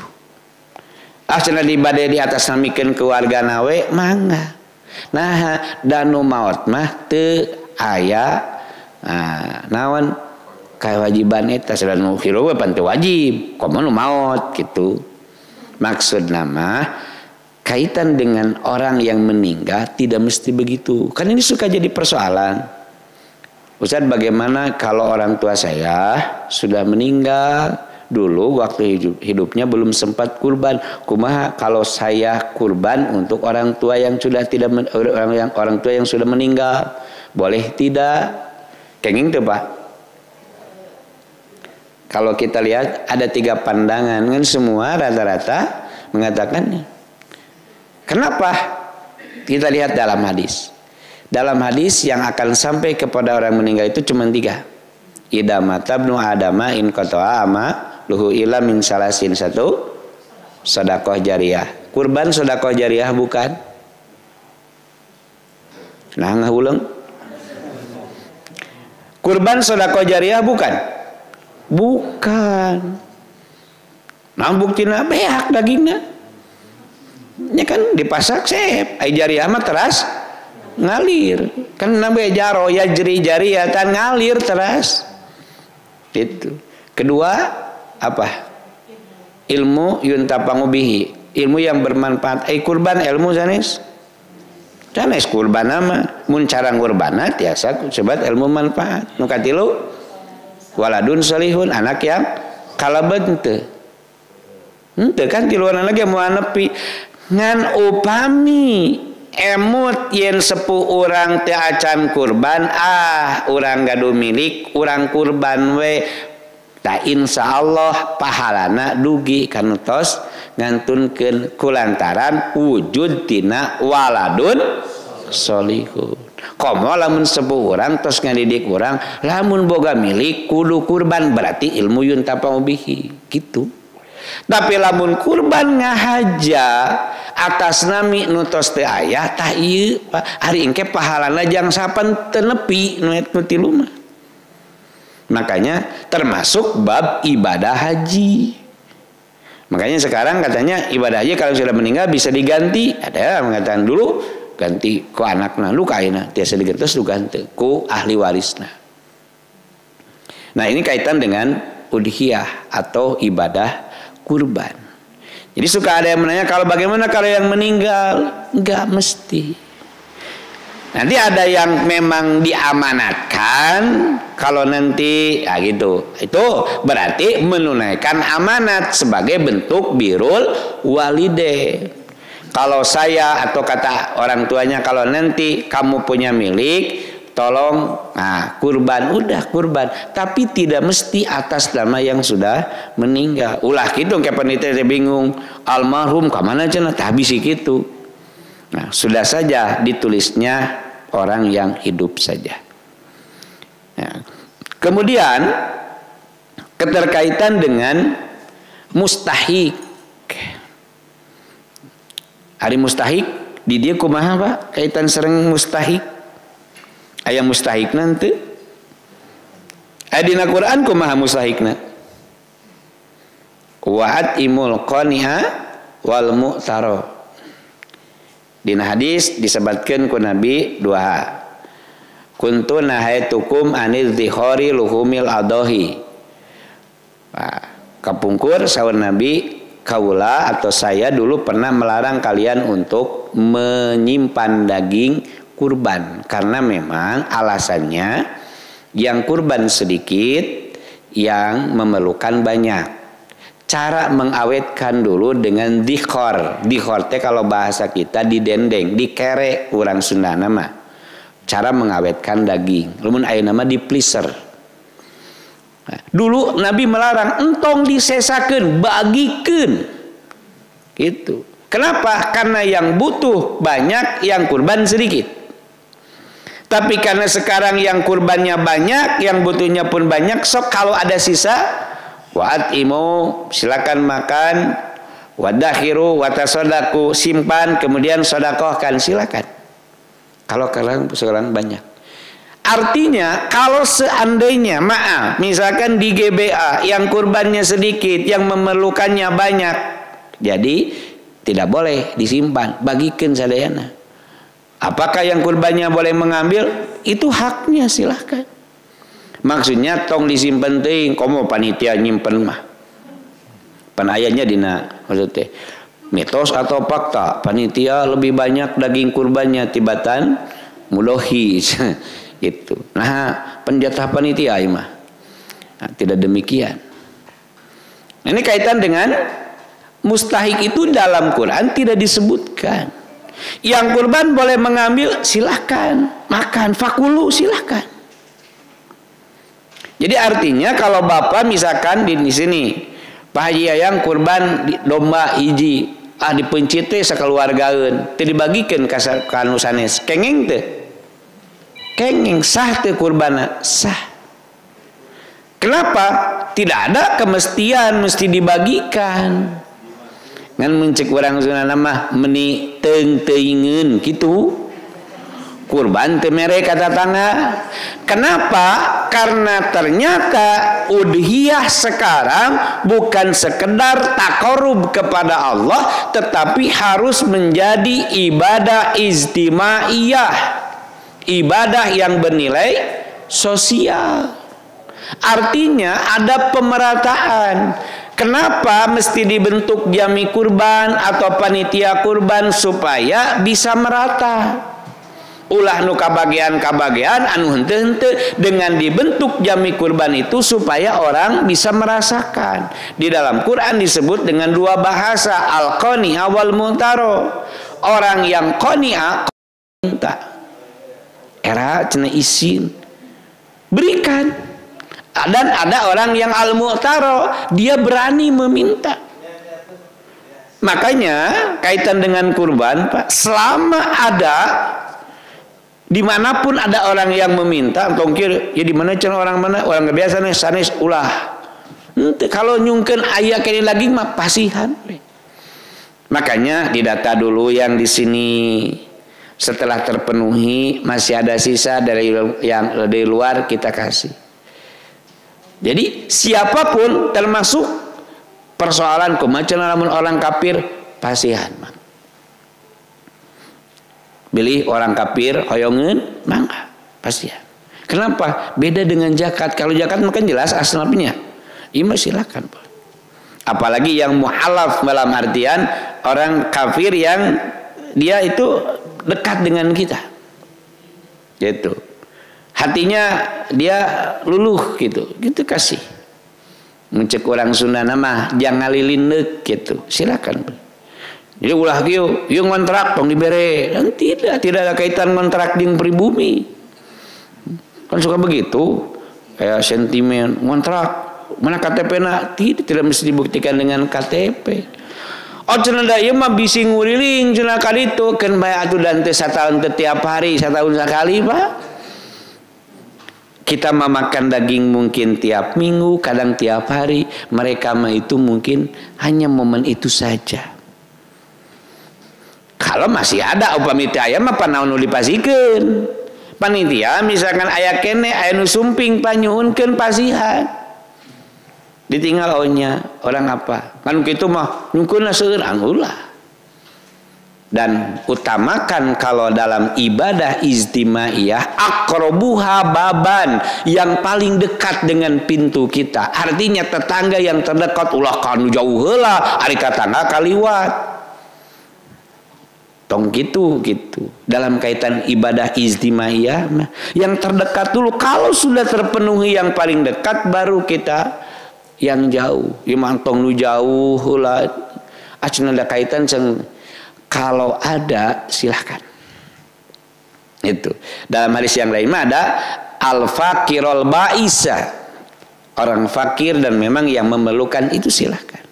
Cenah dibade di atas namikeun keluargana we mangga. Nah, danu maot mah teu aya naon kewajiban eta sedang hirup we pan teu wajib, komo nu maot gitu. Maksud nama kaitan dengan orang yang meninggal tidak mesti begitu. Kan ini suka jadi persoalan. Ustaz, bagaimana kalau orang tua saya sudah meninggal dulu waktu hidupnya belum sempat kurban? Kumaha kalau saya kurban untuk orang tua yang sudah tidak orang tua yang sudah meninggal? Boleh tidak? Kenging tuh Pak. Kalau kita lihat ada 3 pandangan kan semua rata-rata mengatakan. Kenapa? Kita lihat dalam hadis. Dalam hadis yang akan sampai kepada orang meninggal itu cuma 3. Idza mata ibnu adama in qata'a ama luhu ila min salasin. 1 sedekah jariyah. Kurban sedekah jariyah bukan? Nah ngeuleung. Kurban sedekah jariyah bukan? Bukan. Nah buktina beak dagingna. Nya kan dipasak sep, ai jariyah mah teras ngalir. Kan nabe jaro yajri jariyatan ngalir teras. Itu. Kedua apa? Ilmu yuntapangu bihi. Ilmu yang bermanfaat. Kurban ilmu sanes. Sanes kurban nama mun cara ngurbana tiasa sebat ilmu manfaat. Nu katilu waladun salihun, anak yang kalebet teu. Henteu kan tiluan lagi moal nepi ngan upami emut yen sepuh urang teu acan kurban urang gaduh milik urang kurban we ta insyaallah pahalana dugi kana tos ngantunkeun kulantaran wujud tina waladun sholihun. Komo lamun sepuh urang tos ngadidik urang, lamun boga milik kudu kurban, berarti ilmu yuntafa'u bihi gitu. Tapi lamun kurban ngahaja atas nami nutos teu aya tah ieu ari engke pahalana jang sapan teu nepi nu tilu mah. Makanya termasuk bab ibadah haji. Makanya sekarang katanya ibadah haji kalau sudah meninggal bisa diganti. Ada yang mengatakan dulu ganti ku anakna lu kaina tiasa digantos diganti ku ahli warisna. Nah, ini kaitan dengan udhiyah atau ibadah kurban. Jadi suka ada yang menanya kalau bagaimana kalau yang meninggal? Enggak mesti. Nanti ada yang memang diamanatkan kalau nanti gitu. Itu berarti menunaikan amanat sebagai bentuk birrul walide. Kalau saya atau kata orang tuanya kalau nanti kamu punya milik tolong kurban, udah kurban, tapi tidak mesti atas nama yang sudah meninggal. Ulah gitu kayak panitia bingung almarhum kemana cenah tah bisi gitu. Nah, sudah saja ditulisnya orang yang hidup saja. Nah, kemudian keterkaitan dengan mustahik. Hari mustahik di dia kumaha Pak? Kaitan sering mustahik. Aya mustahik nanti. Dina Quran kumaha mustahikna? Wa'at imul qani'a wal mu'taro. Dina hadis disebutkan ku Nabi dua. Kuntu nahaitukum anil dhihori luhumil adohi. Kapungkur sahur Nabi, kaula atau saya dulu pernah melarang kalian untuk menyimpan daging kurban karena memang alasannya yang kurban sedikit yang memerlukan banyak. Cara mengawetkan dulu dengan dikhor. Dikhor teh kalau bahasa kita didendeng, dikere urang Sunda nama. Cara mengawetkan daging. Lamun aya nama di pleaser. Dulu Nabi melarang entong disesakeun, bagikeun. Gitu. Kenapa? Karena yang butuh banyak, yang kurban sedikit. Tapi karena sekarang yang kurbannya banyak, yang butuhnya pun banyak, sok kalau ada sisa, wa'atimu, silakan makan, wadakhiru, watasodaku, simpan, kemudian sodakohkan, silakan. Kalau sekarang banyak. Artinya kalau seandainya maaf, misalkan di GBA yang kurbannya sedikit, yang memerlukannya banyak, jadi tidak boleh disimpan, bagikan sadayana. Apakah yang kurbannya boleh mengambil? Itu haknya, silahkan. Maksudnya tong disimpan teuing, komo panitia nyimpen mah. Pan ayatnya dina maksudnya mitos atau fakta, panitia lebih banyak daging kurbannya tibatan mudohi gitu. Nah, penjatah panitia mah. Nah, tidak demikian. Ini kaitan dengan mustahik itu dalam Quran tidak disebutkan. Yang kurban boleh mengambil, silahkan makan, fakulu silahkan. Jadi artinya kalau bapak misalkan di sini Pak Haji Yayang kurban domba hiji, dipencit teh sakeluargaeun, teu dibagikeun ka anu sanes, kengeng teu? Kengeng, sah teu kurbana? Sah. Kenapa? Tidak ada kemestian mesti dibagikan. Ngan mencek urang Sunda mah meni teung-teuingeun kitu. Kurban teu mere ka tatangga. Kenapa? Karena ternyata udhiyah sekarang bukan sekedar takarub kepada Allah, tetapi harus menjadi ibadah ijtimaiyah, ibadah yang bernilai sosial. Artinya ada pemerataan. Kenapa mesti dibentuk jami kurban atau panitia kurban supaya bisa merata? Ulah nu kabagian-kabagian anu henteu-henteu dengan dibentuk jami kurban itu supaya orang bisa merasakan. Di dalam Quran disebut dengan dua bahasa, al-qani'a wal mu'taro. Orang yang qani'a minta. Era cenah isin. Berikan. Dan ada orang yang al-mu'taro, dia berani meminta. Makanya kaitan dengan kurban, Pak, selama ada Dimanapun ada orang yang meminta tongkir, ya di mana orang mana orang kebiasaan sanes ulah. Kalau nyungkeun aya kene lagi mah pasihan. Makanya didata dulu yang di sini. Setelah terpenuhi masih ada sisa dari yang dari luar kita kasih. Jadi siapapun termasuk persoalan kumaha lamun orang kafir pasihan. Pilih orang kafir hoyongeun mangga pasihan. Kenapa? Beda dengan zakat. Kalau zakat makan jelas asnafnya. Ima silakan. Apalagi yang mu'alaf dalam artian orang kafir yang dia itu dekat dengan kita, gitu. Hatinya dia luluh gitu kasih. Mencek orang Sunda nama jangan lilineuk gitu, silakan. Jadi ulah kieu, ieu ngontrak tong dibere. Tidak ada kaitan kontrak jeung pribumi. Kan suka begitu, kayak sentimen ngontrak mana KTP-na tidak mesti dibuktikan dengan KTP. Oh cenah da ieu mah bisi nguriling cenah ka ditu keun bae atuh dan teh satahun teh tiap hari, satahun sakali Pak. Kita mah makan daging mungkin tiap minggu, kadang tiap hari. Mereka mah itu mungkin hanya momen itu saja. Kalau masih ada upami teh aya mah panaon nu dipasikeun. Panitia misalkan aya kene aya nu sumping panyuhunkeun pasihan. Ditinggal ohnya orang apa kan gitu mah nyungkeunna seurang ulah. Dan utamakan kalau dalam ibadah istimaiyah aqrabuha baban, yang paling dekat dengan pintu kita, artinya tetangga yang terdekat ulah kanu jauh heula ari katangga kaliwat tong gitu dalam kaitan ibadah istimaiyah yang terdekat dulu. Kalau sudah terpenuhi yang paling dekat baru kita yang jauh. Imantong nu jauh heula acan ada kaitan ceng, kalau ada silahkan. Itu dalam hadis yang lain mah ada al-faqirul ba'isa, orang fakir dan memang yang memerlukan itu silahkan.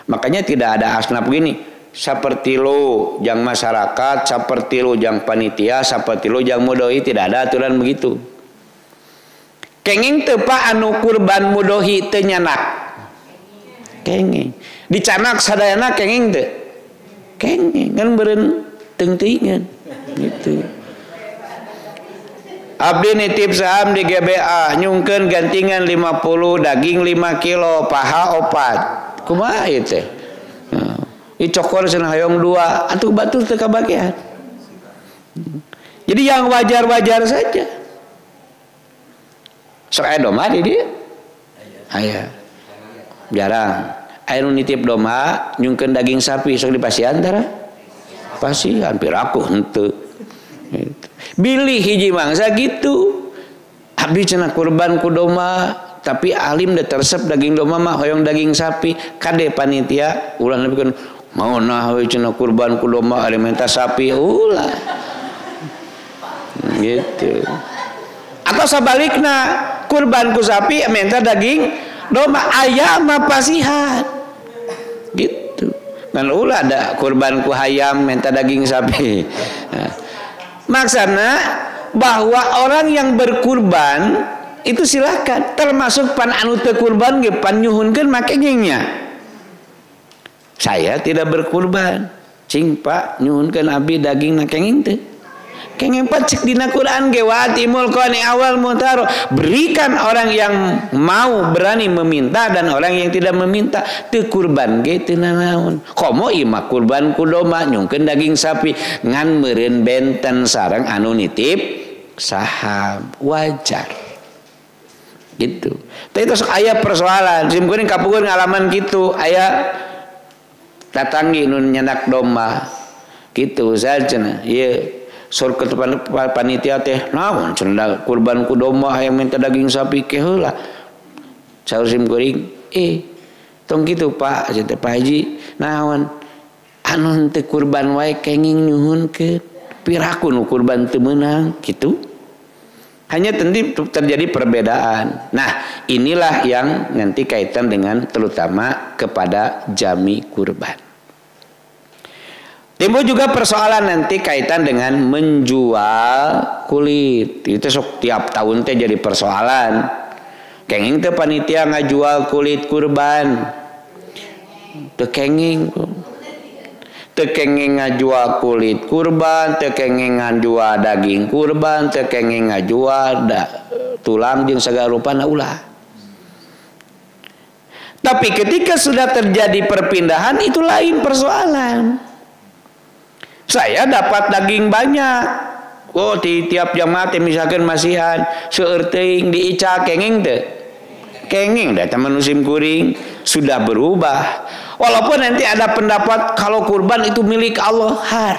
Makanya tidak ada asnaf begini, seperti lo jang masyarakat, seperti lo jang panitia, seperti lo jang mudoi, tidak ada aturan begitu. Kenging teu Pak anu kurban mudohi teu nyanak. Kenging. Dicanak sadayana kenging teu. Kenging kan beureun teung-teuingan gitu. Abdi nitip saham di GBA nyungkeun gantingan 50, daging 5 kilo, paha 4. Kumaha ieu teh? Ieu cokor cenah hoyong 2, atuh batur teu kabagian. Jadi yang wajar-wajar saja. Sok aya domba di dieu? Aya. Jarang. Aya nu nitip domba nyungkeun daging sapi sok dipasihan tara? Pasihan piraku henteu. Gitu. Bilih hiji mangsa gitu. Abdi cenah kurban ku domba, tapi alim da tersep daging domba mah hoyong daging sapi. Kade panitia ulah nepikeun maunah we cenah kurban ku domba ari minta sapi ulah. Gitu. Atau sebaliknya kurban ku sapi minta daging domba, ayam mah pasihan gitu. Dan ulah ada kurban ku hayam minta daging sapi. Nah, maksana bahwa orang yang berkurban itu silakan, termasuk pan anu teu kurban ge pan nyuhunkeun make ngingnya. Saya tidak berkurban, cing Pak nyuhunkeun abdi daging na kenging teu. Kenging cek dina Quran ge wa atimul qani awal mutaro, berikan orang yang mau berani meminta dan orang yang tidak meminta. Teu kurban ge teu naon. Komo imah kurban ku domba nyungkeun daging sapi ngan meureun benten sareng anu nitip saham, wajar. Gitu. Tapi itu aya persoalan, sim kuring kapukeun ngalaman kitu, aya tatanggi nu nyenak domba. Kitu saja ieu sur ke panitia teh naon cenah kurban ku domba aya minta daging sapi ke heula. Saur sim kuring tong kitu Pak cenah Pak Haji naon anu teu kurban wae kenging nyuhunkeun piraku nu kurban teu meunang kitu. Hanya tentu terjadi perbedaan. Nah, inilah yang nanti kaitan dengan terutama kepada jami kurban. Timbul juga persoalan nanti kaitan dengan menjual kulit. Itu sok tiap tahun teh jadi persoalan. Kenging teh panitia ngajual kulit kurban. Teu kenging. Teu kenging ngajual kulit kurban, teu kenging ngajual daging kurban, teu kenging ngajual tulang jeung sagala rupana ulah. Tapi ketika sudah terjadi perpindahan itu lain persoalan. Saya dapat daging banyak. Oh, di tiap jamaah misalkan masihan seueur teuing diica kenging teu? Kenging dah teman musim kuring sudah berubah. Walaupun nanti ada pendapat kalau kurban itu milik Allah, har.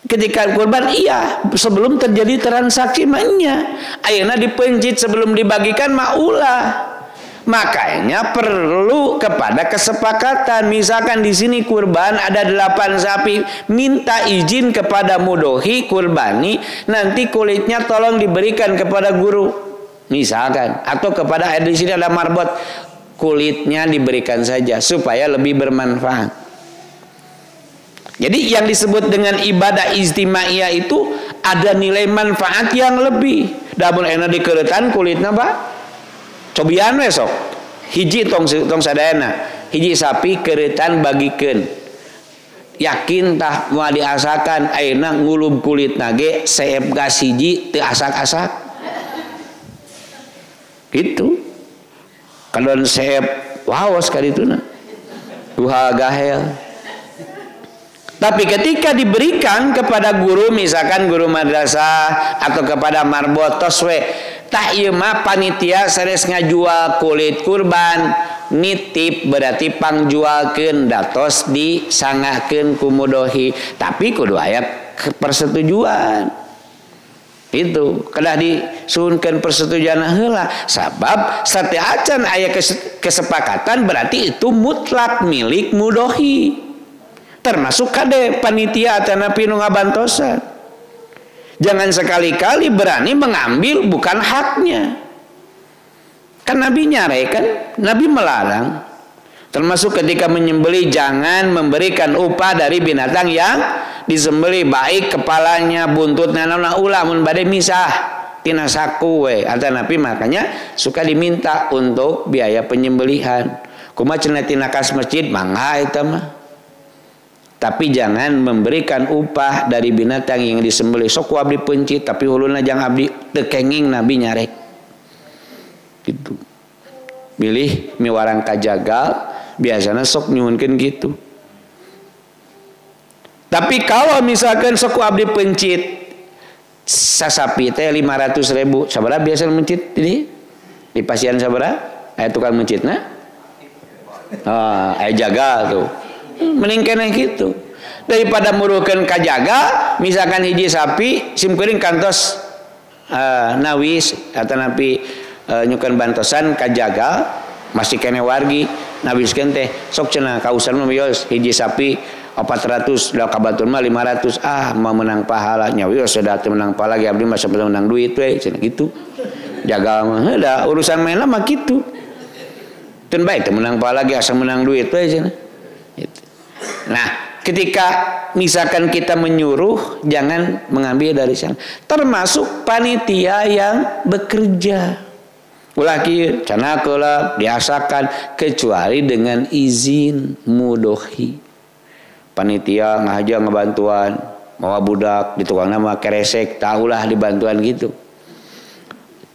Ketika kurban iya, sebelum terjadi transaksi maknya. Ayeuna dipencit sebelum dibagikan mah ulah. Makanya perlu kepada kesepakatan. Misalkan di sini kurban ada 8 sapi, minta izin kepada mudohi kurbani, nanti kulitnya tolong diberikan kepada guru. Misalkan atau kepada di sini ada marbot, kulitnya diberikan saja supaya lebih bermanfaat. Jadi yang disebut dengan ibadah istimaiyah itu ada nilai manfaat yang lebih. Damun enak dikeretan kulitnya Pak. Cobian we sok. Hiji tong sadayana. Hiji sapi keretan bagikeun. Yakin tah moal diasakan ayeuna ngulub kulitna ge seep gas hiji teu asak-asak. Gitu. Kalon seep waos ka dituna. Duha gahel. Tapi ketika diberikan kepada guru, misalkan guru madrasah atau kepada marbotos we, tah ieu mah panitia sanes ngajual kulit kurban, nitip berarti pangjualkeun datos disangakeun ku mudohi, tapi kudu aya persetujuan. Itu kedah disuhunkeun persetujuan heula, sabab sate acan aya kesepakatan berarti itu mutlak milik mudohi. Termasuk kade panitia atanapi nu ngabantosan. Jangan sekali-kali berani mengambil bukan haknya. Kan Nabi nyarekan, Nabi melarang. Termasuk ketika menyembelih jangan memberikan upah dari binatang yang disembelih, baik kepalanya, buntutnya, ulah mun bade misah tina saku we atanapi, makanya suka diminta untuk biaya penyembelihan. Kumaha cenah tina kas masjid mangga eta mah. Tapi jangan memberikan upah dari binatang yang disembelih. Sok ku abdi pencit tapi huluna jang abdi teu kenging, Nabi nyarek. Gitu. Milih miwarang kajagal biasanya sok nyuhunkeun gitu. Tapi kalau misalkan sok ku abdi pencit sasapi teh 500.000, sabaraha biasa mencit ini? Di pasien sabaraha? Aya tukang mencitna? Aya jagal tuh. Mending keneh gitu daripada muruhkeun kajaga. Misalkan hiji sapi simkuring kantos nawis atanapi nyukeun bantosan kajaga masih keneh wargi nawiskeun teh sok cenah kausan mah wios hiji sapi 400 da kabatur mah 500 mau menang pahala nya wios sudah teu menang pahala ge abdi mah sampeuh menang duit we cenah gitu. Jaga mah da urusan mainna mah kitu teu bae teu menang pahala ge asa menang duit we cenah gitu. Nah, ketika misalkan kita menyuruh, jangan mengambil dari sana. Termasuk panitia yang bekerja. Ulah kieu, cenah keula diasakan kecuali dengan izin mudohi. Panitia ngahaja ngebantuan, mawa budak di tukang nama keresek, tahulah dibantuan gitu.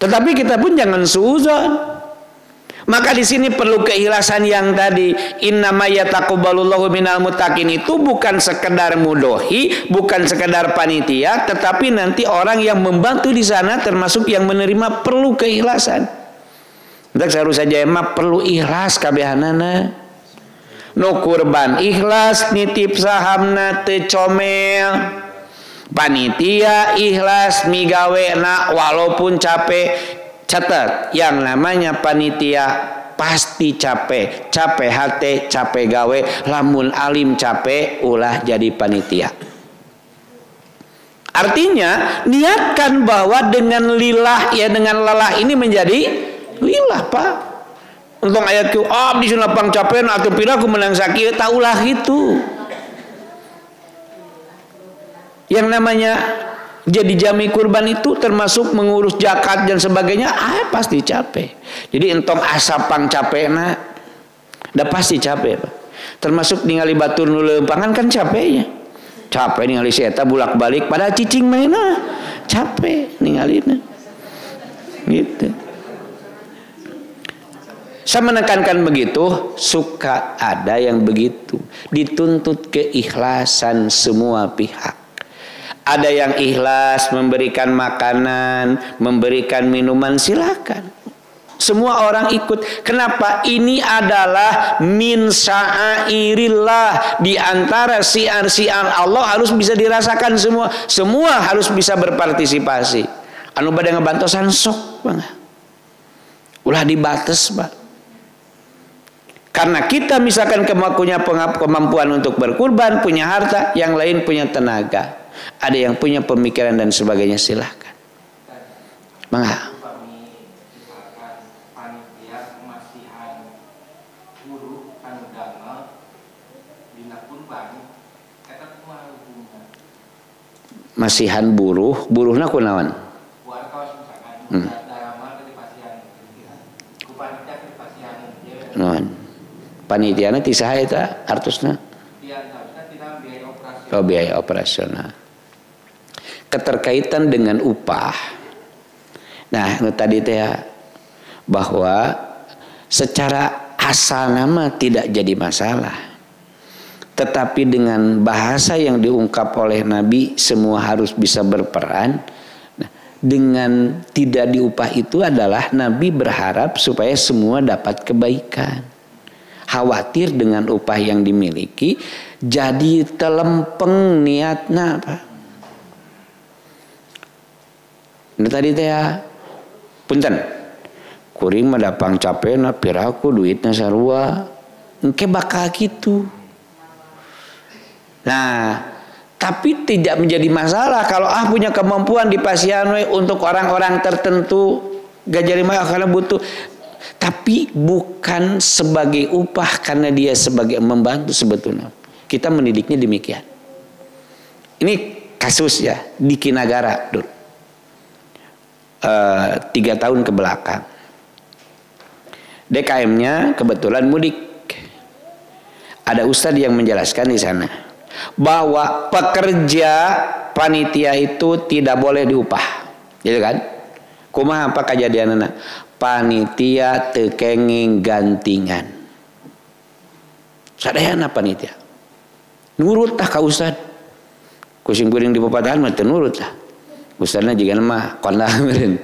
Tetapi kita pun jangan suudzon. Maka di sini perlu keikhlasan yang tadi, innama yataqabbalullahu minal muttaqin, itu bukan sekedar mudohi, bukan sekedar panitia, tetapi nanti orang yang membantu di sana termasuk yang menerima perlu keikhlasan. Entah seharusnya saja emang perlu ikhlas kabehanana. Nu kurban ikhlas nitip sahamna teu comel. Panitia ikhlas migawena walaupun capek. Catat, yang namanya panitia pasti capek hati, capek gawe. Lamun alim capek ulah jadi panitia. Artinya niatkan bahwa dengan lillah, ya dengan lelah ini menjadi lillah Pak. Untung ayat ku di sana lapang capek atau pira aku menang sakit, taulah itu. Yang namanya jadi jami kurban itu termasuk mengurus zakat dan sebagainya, pasti capek. Jadi entong asapang capekna, udah pasti capek, Pak. Termasuk ningali batur nu leumpangan kan capeknya. Capek ningali si eta bulak-balik pada cicing mainna. Capek ningalina. Gitu. Saya menekankan begitu, suka ada yang begitu. Dituntut keikhlasan semua pihak. Ada yang ikhlas memberikan makanan, memberikan minuman, silakan. Semua orang ikut. Kenapa? Ini adalah min sya'airillah. Di antara siar-siar Allah harus bisa dirasakan semua. Semua harus bisa berpartisipasi. Anu bade ngabantosan sok, Bang. Ulah dibatas, Pak. Karena kita misalkan punya kemampuan untuk berkurban, punya harta, yang lain punya tenaga. Ada yang punya pemikiran dan sebagainya, silahkan. Mangga. Masihan buruhna kunaon? Nuhun. Panitiana ti saha eta artosna? Oh, biaya operasional. Keterkaitan dengan upah. Nah, tadi teh bahwa secara asal nama tidak jadi masalah. Tetapi dengan bahasa yang diungkap oleh Nabi semua harus bisa berperan. Nah, dengan tidak diupah itu adalah Nabi berharap supaya semua dapat kebaikan. Khawatir dengan upah yang dimiliki jadi telempeng niatna, Pak. Nah tadi teh punten kuring mah dapang capena piraku duitna sarua engke bakal gitu. Nah tapi tidak menjadi masalah kalau punya kemampuan di pasian untuk orang-orang tertentu gajari mah karena butuh, tapi bukan sebagai upah karena dia sebagai membantu. Sebetulnya kita mendidiknya demikian. Ini kasus ya di Kinagara dulu 3 tahun ke belakang. DKM-nya kebetulan mudik. Ada ustadz yang menjelaskan di sana bahwa pekerja panitia itu tidak boleh diupah, gitu kan? Kumaha apa kejadianana? Panitia teu kenging gantingan. Sadayana panitia nurut tah ka ustad. Kucing kuring di pepatahan mah teu nurut tah. Ustadna juga mah kondah meureun.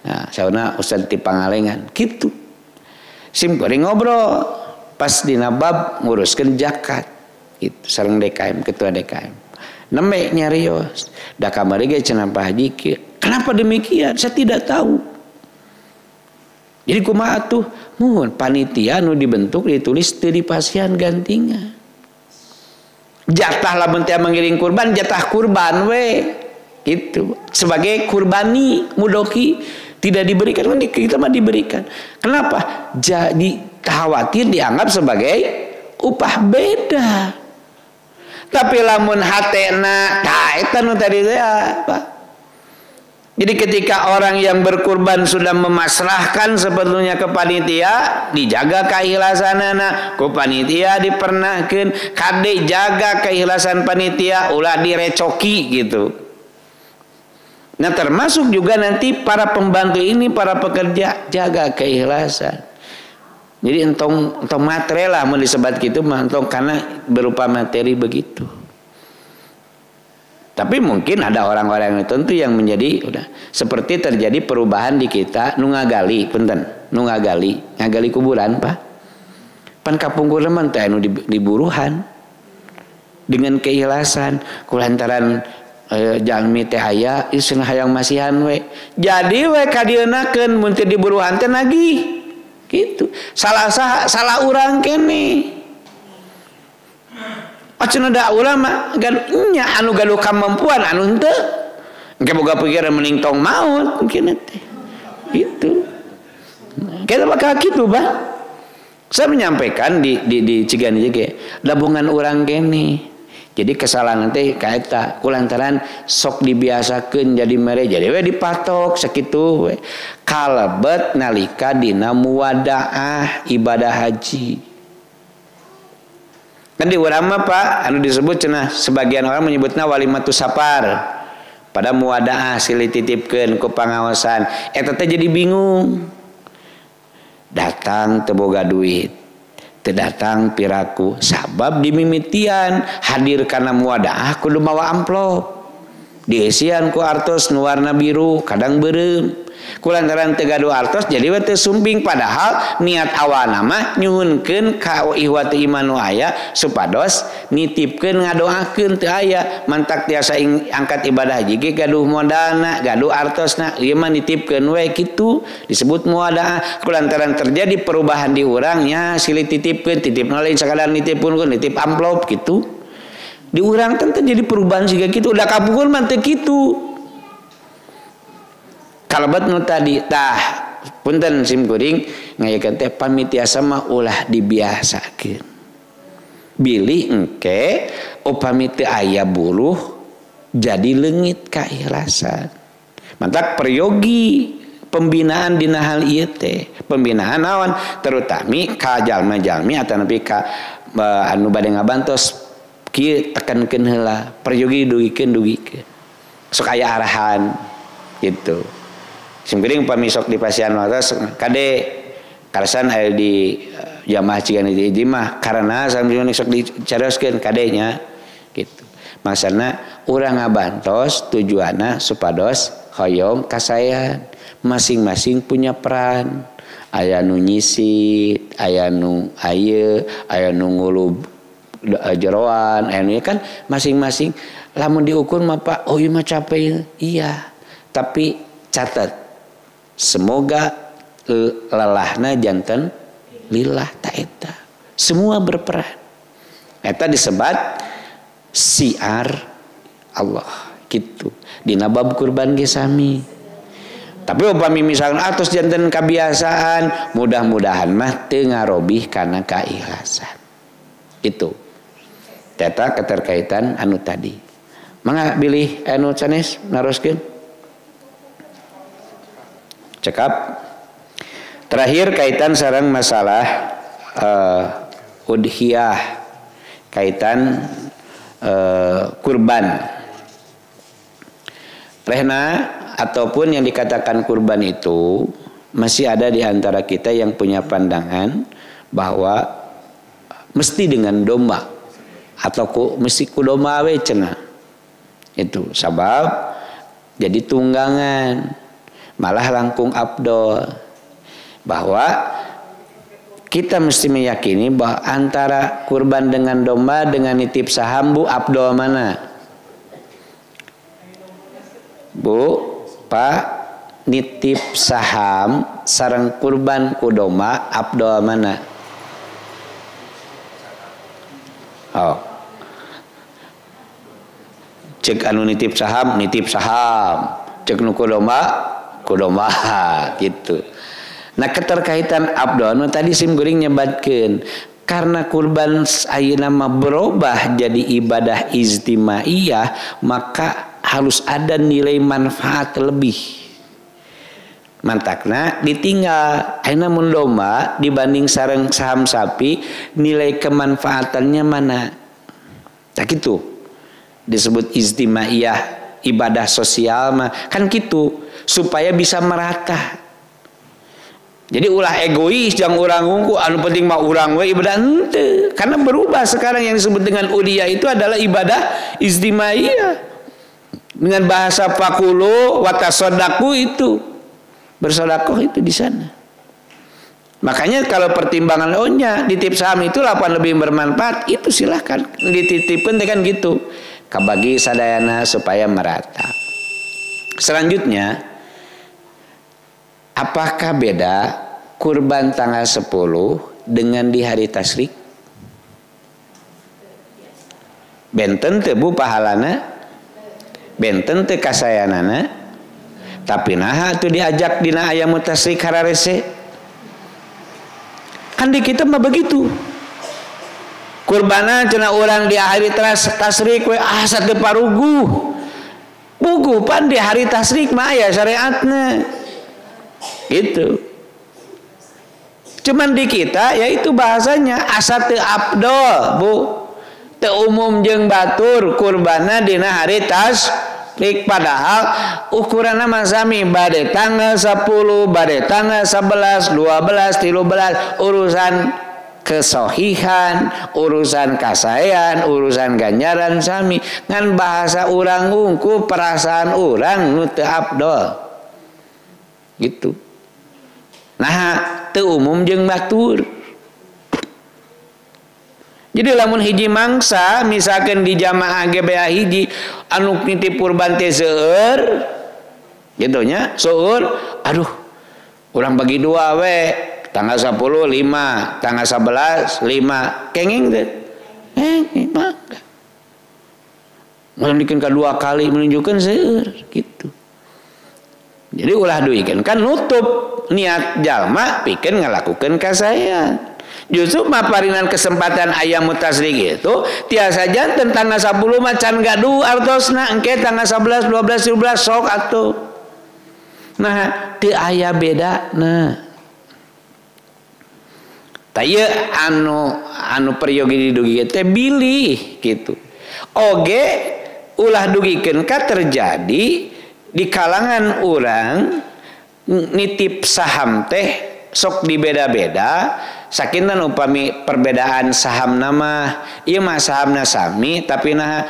Nah, sauna ustad ti Pangalengan kitu. Sim kuring ngobrol pas dina bab nguruskeun zakat. Gitu sareng DKM, ketua DKM. Nembe nyarios. Da kamari ge cenah Pak Haji kieu. Kenapa demikian? Saya tidak tahu. Jadi kumaha atuh? Muhun panitia nu dibentuk ditulis teu dipasihan gantingan. Jatah lamun teh mengiring kurban, jatah kurban we. Gitu. Sebagai kurbani mudoki tidak diberikan, kita mah diberikan. Kenapa? Jadi khawatir dianggap sebagai upah beda. Tapi lamun hatena eta nu tadi teh apa? Jadi ketika orang yang berkurban sudah memasrahkan sebetulnya ke panitia, dijaga keikhlasanana, ku panitia dipernahkeun, kade jaga keikhlasan panitia, ulah direcoki gitu. Nah termasuk juga nanti para pembantu ini, para pekerja, jaga keikhlasan. Jadi entong materi lah mau disebat gitu, entong karena berupa materi begitu. Tapi mungkin ada orang-orang tertentu yang menjadi udah seperti terjadi perubahan di kita nu ngagali, punten, nu ngagali kuburan, Pak. Pan kapungkur mah teh anu diburuhan dengan keikhlasan kulantaran jalmi teh aya isna hayang masihan we. Jadi we kadienakeun mun teu diburuhan teh nagih. Gitu. Salah urang kene. Acan ada ulama nya anu gaduh kemampuan anu henteu engke boga pikiran mending tong maut mungkin teh gitu. Kita bakal kitu, Bang. Saya menyampaikan di Cigani juga labungan orang kene. Jadi kesalahan nanti kaita kulantaran sok dibiasakeun jadi mere jadi we dipatok sakitu we. Kalebet nalika dina muwadaah ibadah haji. Kan di urang mah Pak anu disebut cenah sebagian orang menyebutna walimatus safar. Pada muwadaah silih titipkeun ku pangaosan eta teh jadi bingung. Datang teu boga duit. Terdatang piraku sabab dimimitian hadir karena muwadaah kudu mawa amplop diisian ku artos nu warna biru kadang beureum kulantaran teu gaduh artos jadi we teu sumping padahal niat awalna mah nyuhunkeun ka ihwatu iman nu aya supados nitipkeun ngadoakeun teu aya mantak tiasa angkat ibadah haji ge gaduh modalna gaduh artosna ieu mah nitipkeun we kitu disebut muwadaah kulantaran terjadi perubahan di urang nya silih titipkeun titipna lain sakadar nitipkeun nitip amplop gitu di urang teh jadi perubahan siga kitu udah kabur mah teu kitu kalebet nu tadi tah punten sim kuring ngayakeun teh pamitiasa mah ulah dibiasakeun bilih engke upami teu aya buluh jadi leungit kaikhlasan mantak peryogi pembinaan dina hal ieu teh pembinaan naon terutami ka jalma-jalmi ataupun ka anu bade ngabantos kieu tekankeun heula peryogi dugikeun sok aya arahan gitu simkuring pami sok di pasian waras kade karasan aya di jamaah Cigani di mah karena sambil sok dicarioskeun kadenya gitu maksudna urang ngabantos tujuanna supados hoyong kasayan masing-masing punya peran aya nu nyisit aya nu ayeuna aya nu ngulub jeroan ini kan masing-masing lamun diukur mah Pak oh iya mah capek iya tapi catat semoga lelahna janten lillah ta eta semua berperan eta disebat siar Allah gitu dina bab kurban ge sami tapi upami misalkan atos janten kebiasaan mudah-mudahan mah teu ngarobih kana kaikhlasan itu eta keterkaitan anu tadi mangga bilih anu sanes naroskeun cekap terakhir kaitan sareng masalah udhiyah kaitan kurban rehna ataupun yang dikatakan kurban itu masih ada di antara kita yang punya pandangan bahwa mesti dengan domba atau mesti ku domba we cenah itu sabab jadi tunggangan malah langkung abdol bahwa kita mesti meyakini bahwa antara kurban dengan domba dengan nitip saham bu abdol mana bu Pak nitip saham sareng kurban ku domba abdol mana oh cek anu nitip saham cek nu kudomba gitu nah keterkaitan abdon tadi sim guring nyebatkeun karena kurban ayeuna mah berubah jadi ibadah istimaiyah maka harus ada nilai manfaat lebih mantakna ditinggal ayeuna mun domba dibanding sareng saham sapi nilai kemanfaatannya mana tak gitu disebut istimaiyah ibadah sosial mah kan gitu supaya bisa merata jadi ulah egois jang urang ngungku anu penting mah urang we ibadah henteu karena berubah sekarang yang disebut dengan udhiyah itu adalah ibadah istimaiyah dengan bahasa fakulu watasodaku itu bersedekah itu di sana makanya kalau pertimbangan ohnya dititip saham itu lapan lebih bermanfaat itu silahkan dititipkan kan gitu kabagi sadayana supaya merata. Selanjutnya, apakah beda kurban tanggal 10 dengan di hari tasyrik? Benten teu bu pahalana, benten teu kasayanana, tapi nah atuh diajak dina aya tasyrik hararese. Kan di kita mah begitu. Kurbana cenah orang di hari tasrik we asa teu paruguh. Puguh pan di hari tasrik mah aya syariatna. Gitu. Cuman di kita yaitu bahasanya asa teu afdol, Bu. Teu umum jeung batur kurbana dina hari tasrik, padahal ukuranna mah sami bade tanggal 10, bade tanggal 11, 12, 13 urusan kesohihan, urusan kasayan, urusan ganjaran sami. Ngan bahasa urang ngungku perasaan urang nu teu afdol. Gitu. Nah, teu umum jeung batur. Jadi lamun hiji mangsa misalkan di jamaah GBA hiji anu nitip kurban teh seueur gitu nya, seueur, aduh urang bagi dua we. Tanggal 10 5, tanggal 11 5, kenging teh. Maka. Ngalikeun kadua kali menunjukkan seueur gitu. Jadi ulah duikeun kan nutup niat jalma pikeun ngalakukeun kasayan. Justru maparinan kesempatan ayam mutasrik itu tiasa janten tanggal 10 macan gaduh artosna engke tanggal 11 12 13 sok atuh. Nah, teu aya bedana. Taya anu peryogi didugi teh bilih gitu. Oge ulah dugikeun ka terjadi di kalangan orang nitip saham teh sok dibeda-beda. Sakinten upami perbedaan saham nama ieu mah sahamna sami tapi nah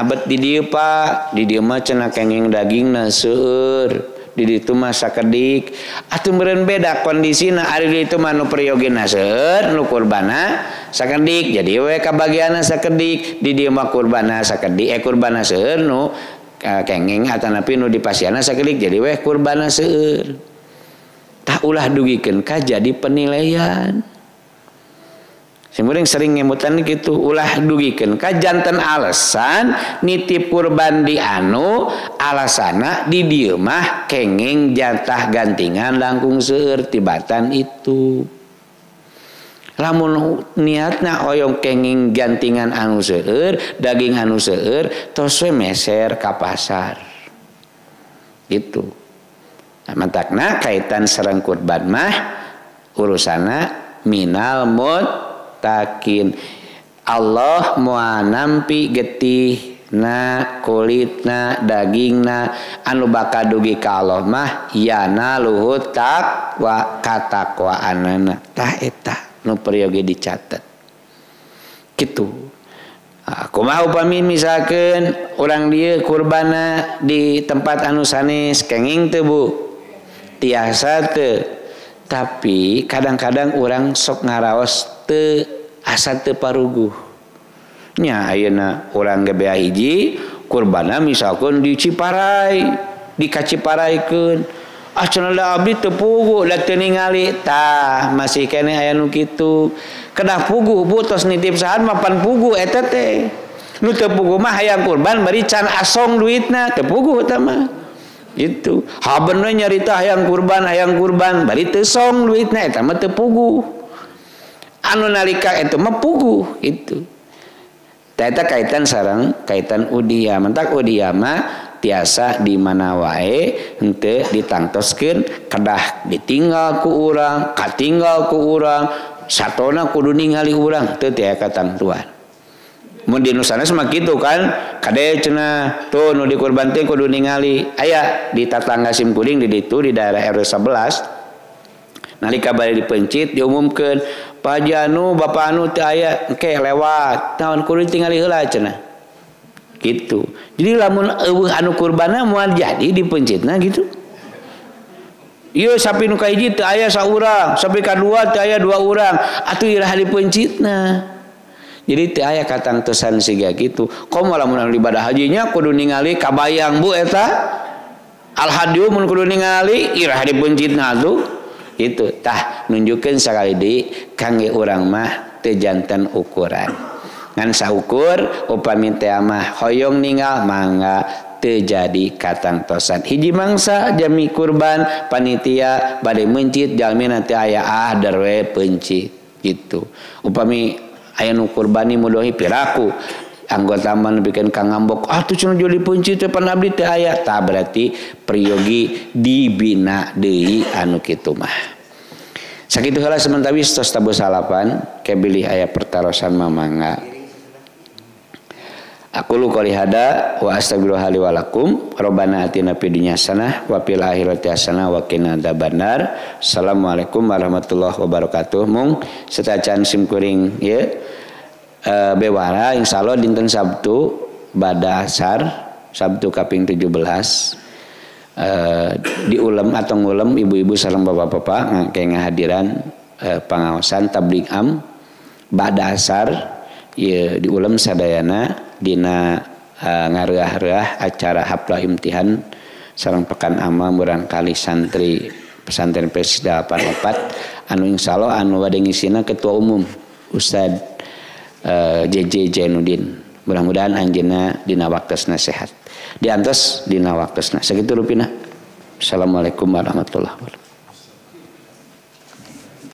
bet di dieu Pak, di dieu mah cenah kenging dagingna seueur. Di ditu mah sakedik atuh meureun beda kondisina ari ditu mah nu periogina seueur nu kurbana sakedik jadi we kabagianna sakedik di dieu mah kurbana sakedik kurbana seueur nu kenging atanapi nu dipasiana sakedik jadi we kurbana seueur. Tah ulah dugikeun ka jadi penilaian. Simureng sering ngemutan gitu ulah dugikeun ka janten alasan nitip kurban di anu alasana di dieu mah kenging jatah gantingan langkung seueur tibatan itu. Lamun niatna oyong kenging gantingan anu seueur, daging anu seueur, tos we meser ka pasar. Gitu. Nah, mantakna kaitan sareng kurban mah urusana minal takin Allah moal nampi getihna kulitna dagingna anu bakal dugi ka Allah mah yana luhut taqwa katakwaanana tah eta nu peryoge dicatet kitu. Kumaha upami misalkeun urang dieu kurbana di tempat anu sanes kenging teu Bu? Tiasa teu. Tapi kadang-kadang orang sok ngaraos teu asa teu paruguh. Nya ayeuna urang GBA hiji kurbana misalkan di Ciparai, dikaciparaikeun. Ah cenah da abdi teu puguh da teu ningali tah masih kene aya nu kitu. Kedah puguh Bu tos nitip sahan mapan puguh eta teh. Nu teu puguh mah hayang kurban bari can asong duitna teu puguh eta mah. Gitu. Habeuna nyarita hayang kurban bari teu song duitna eta mah teu puguh. Anu nalika eta mah puguh itu. Tah eta kaitan sareng kaitan udiah. Mentak udiah mah tiasa di mana wae henteu ditangtoskeun kedah ditinggal ku urang, katinggal ku urang, satona kudu ningali urang teu aya katantuan. Mun di nusana mah kitu kan kade cenah tuh nu dikurban teh kudu ningali aya di tatangga Simkuring di ditu di daerah RW 11 nalika bari dipencit diumumkeun Pak Janu Bapak anu teu aya engke lewat naon kudu tingali heula cenah gitu. Jadi lamun eueuh anu kurbana moal jadi dipencitna gitu. Ieu sapi nu kahiji teu aya saurang, sapi kadua teu aya dua urang, atuh iraha dipencitna. Jadi teu aya katangtosan siga gitu. Komo lamun anu ibadah hajinya kudu ningali kabayang Bu eta. Al hadiu mun kudu ningali iraha dipencitna tuh. Itu tah nunjukkeun sakali deui kangge urang mah teu janten ukuran. Ngan saukur upami teh mah hoyong ninggal mangga teu jadi katangtosan. Hiji mangsa jami kurban panitia bade mencit jalmina teu aya ahder we pencit. gitu. Upami aya nu kurbani mudohi piraku anggota man bikin kang ngambok tuh cenah joli punci teh pan abdi teh aya tah berarti priyogi dibina deui anu kitu mah. Sakitu heula sementawis tos tabu salapan kebilih aya pertarosan mamangga. Aku lu qouli hada wa astagfirullah li wa lakum rabbana atina fid dunya hasanah wa fil akhirati hasanah wa qina adzabannar. Assalamualaikum warahmatullahi wabarakatuh. Mung setacan simkuring ye bewara insyaallah dinten Sabtu bada asar Sabtu kaping 17 di ulem atau ngulem ibu-ibu sareng bapak-bapak ngake ngahadiran pangaosan tabligh am bada asar ye di ulem sadayana dina ngareah-reah acara haflah imtihan sareng pekan amal barangkali santri pesantren Presida 84 anu insyaallah anu bade ngisina ketua umum Ustad JJ Jainuddin. Mudah-mudahan anjeunna dina waktosna sehat diantos dina waktosna sakitu rupina. Assalamualaikum warahmatullahi wabarakatuh.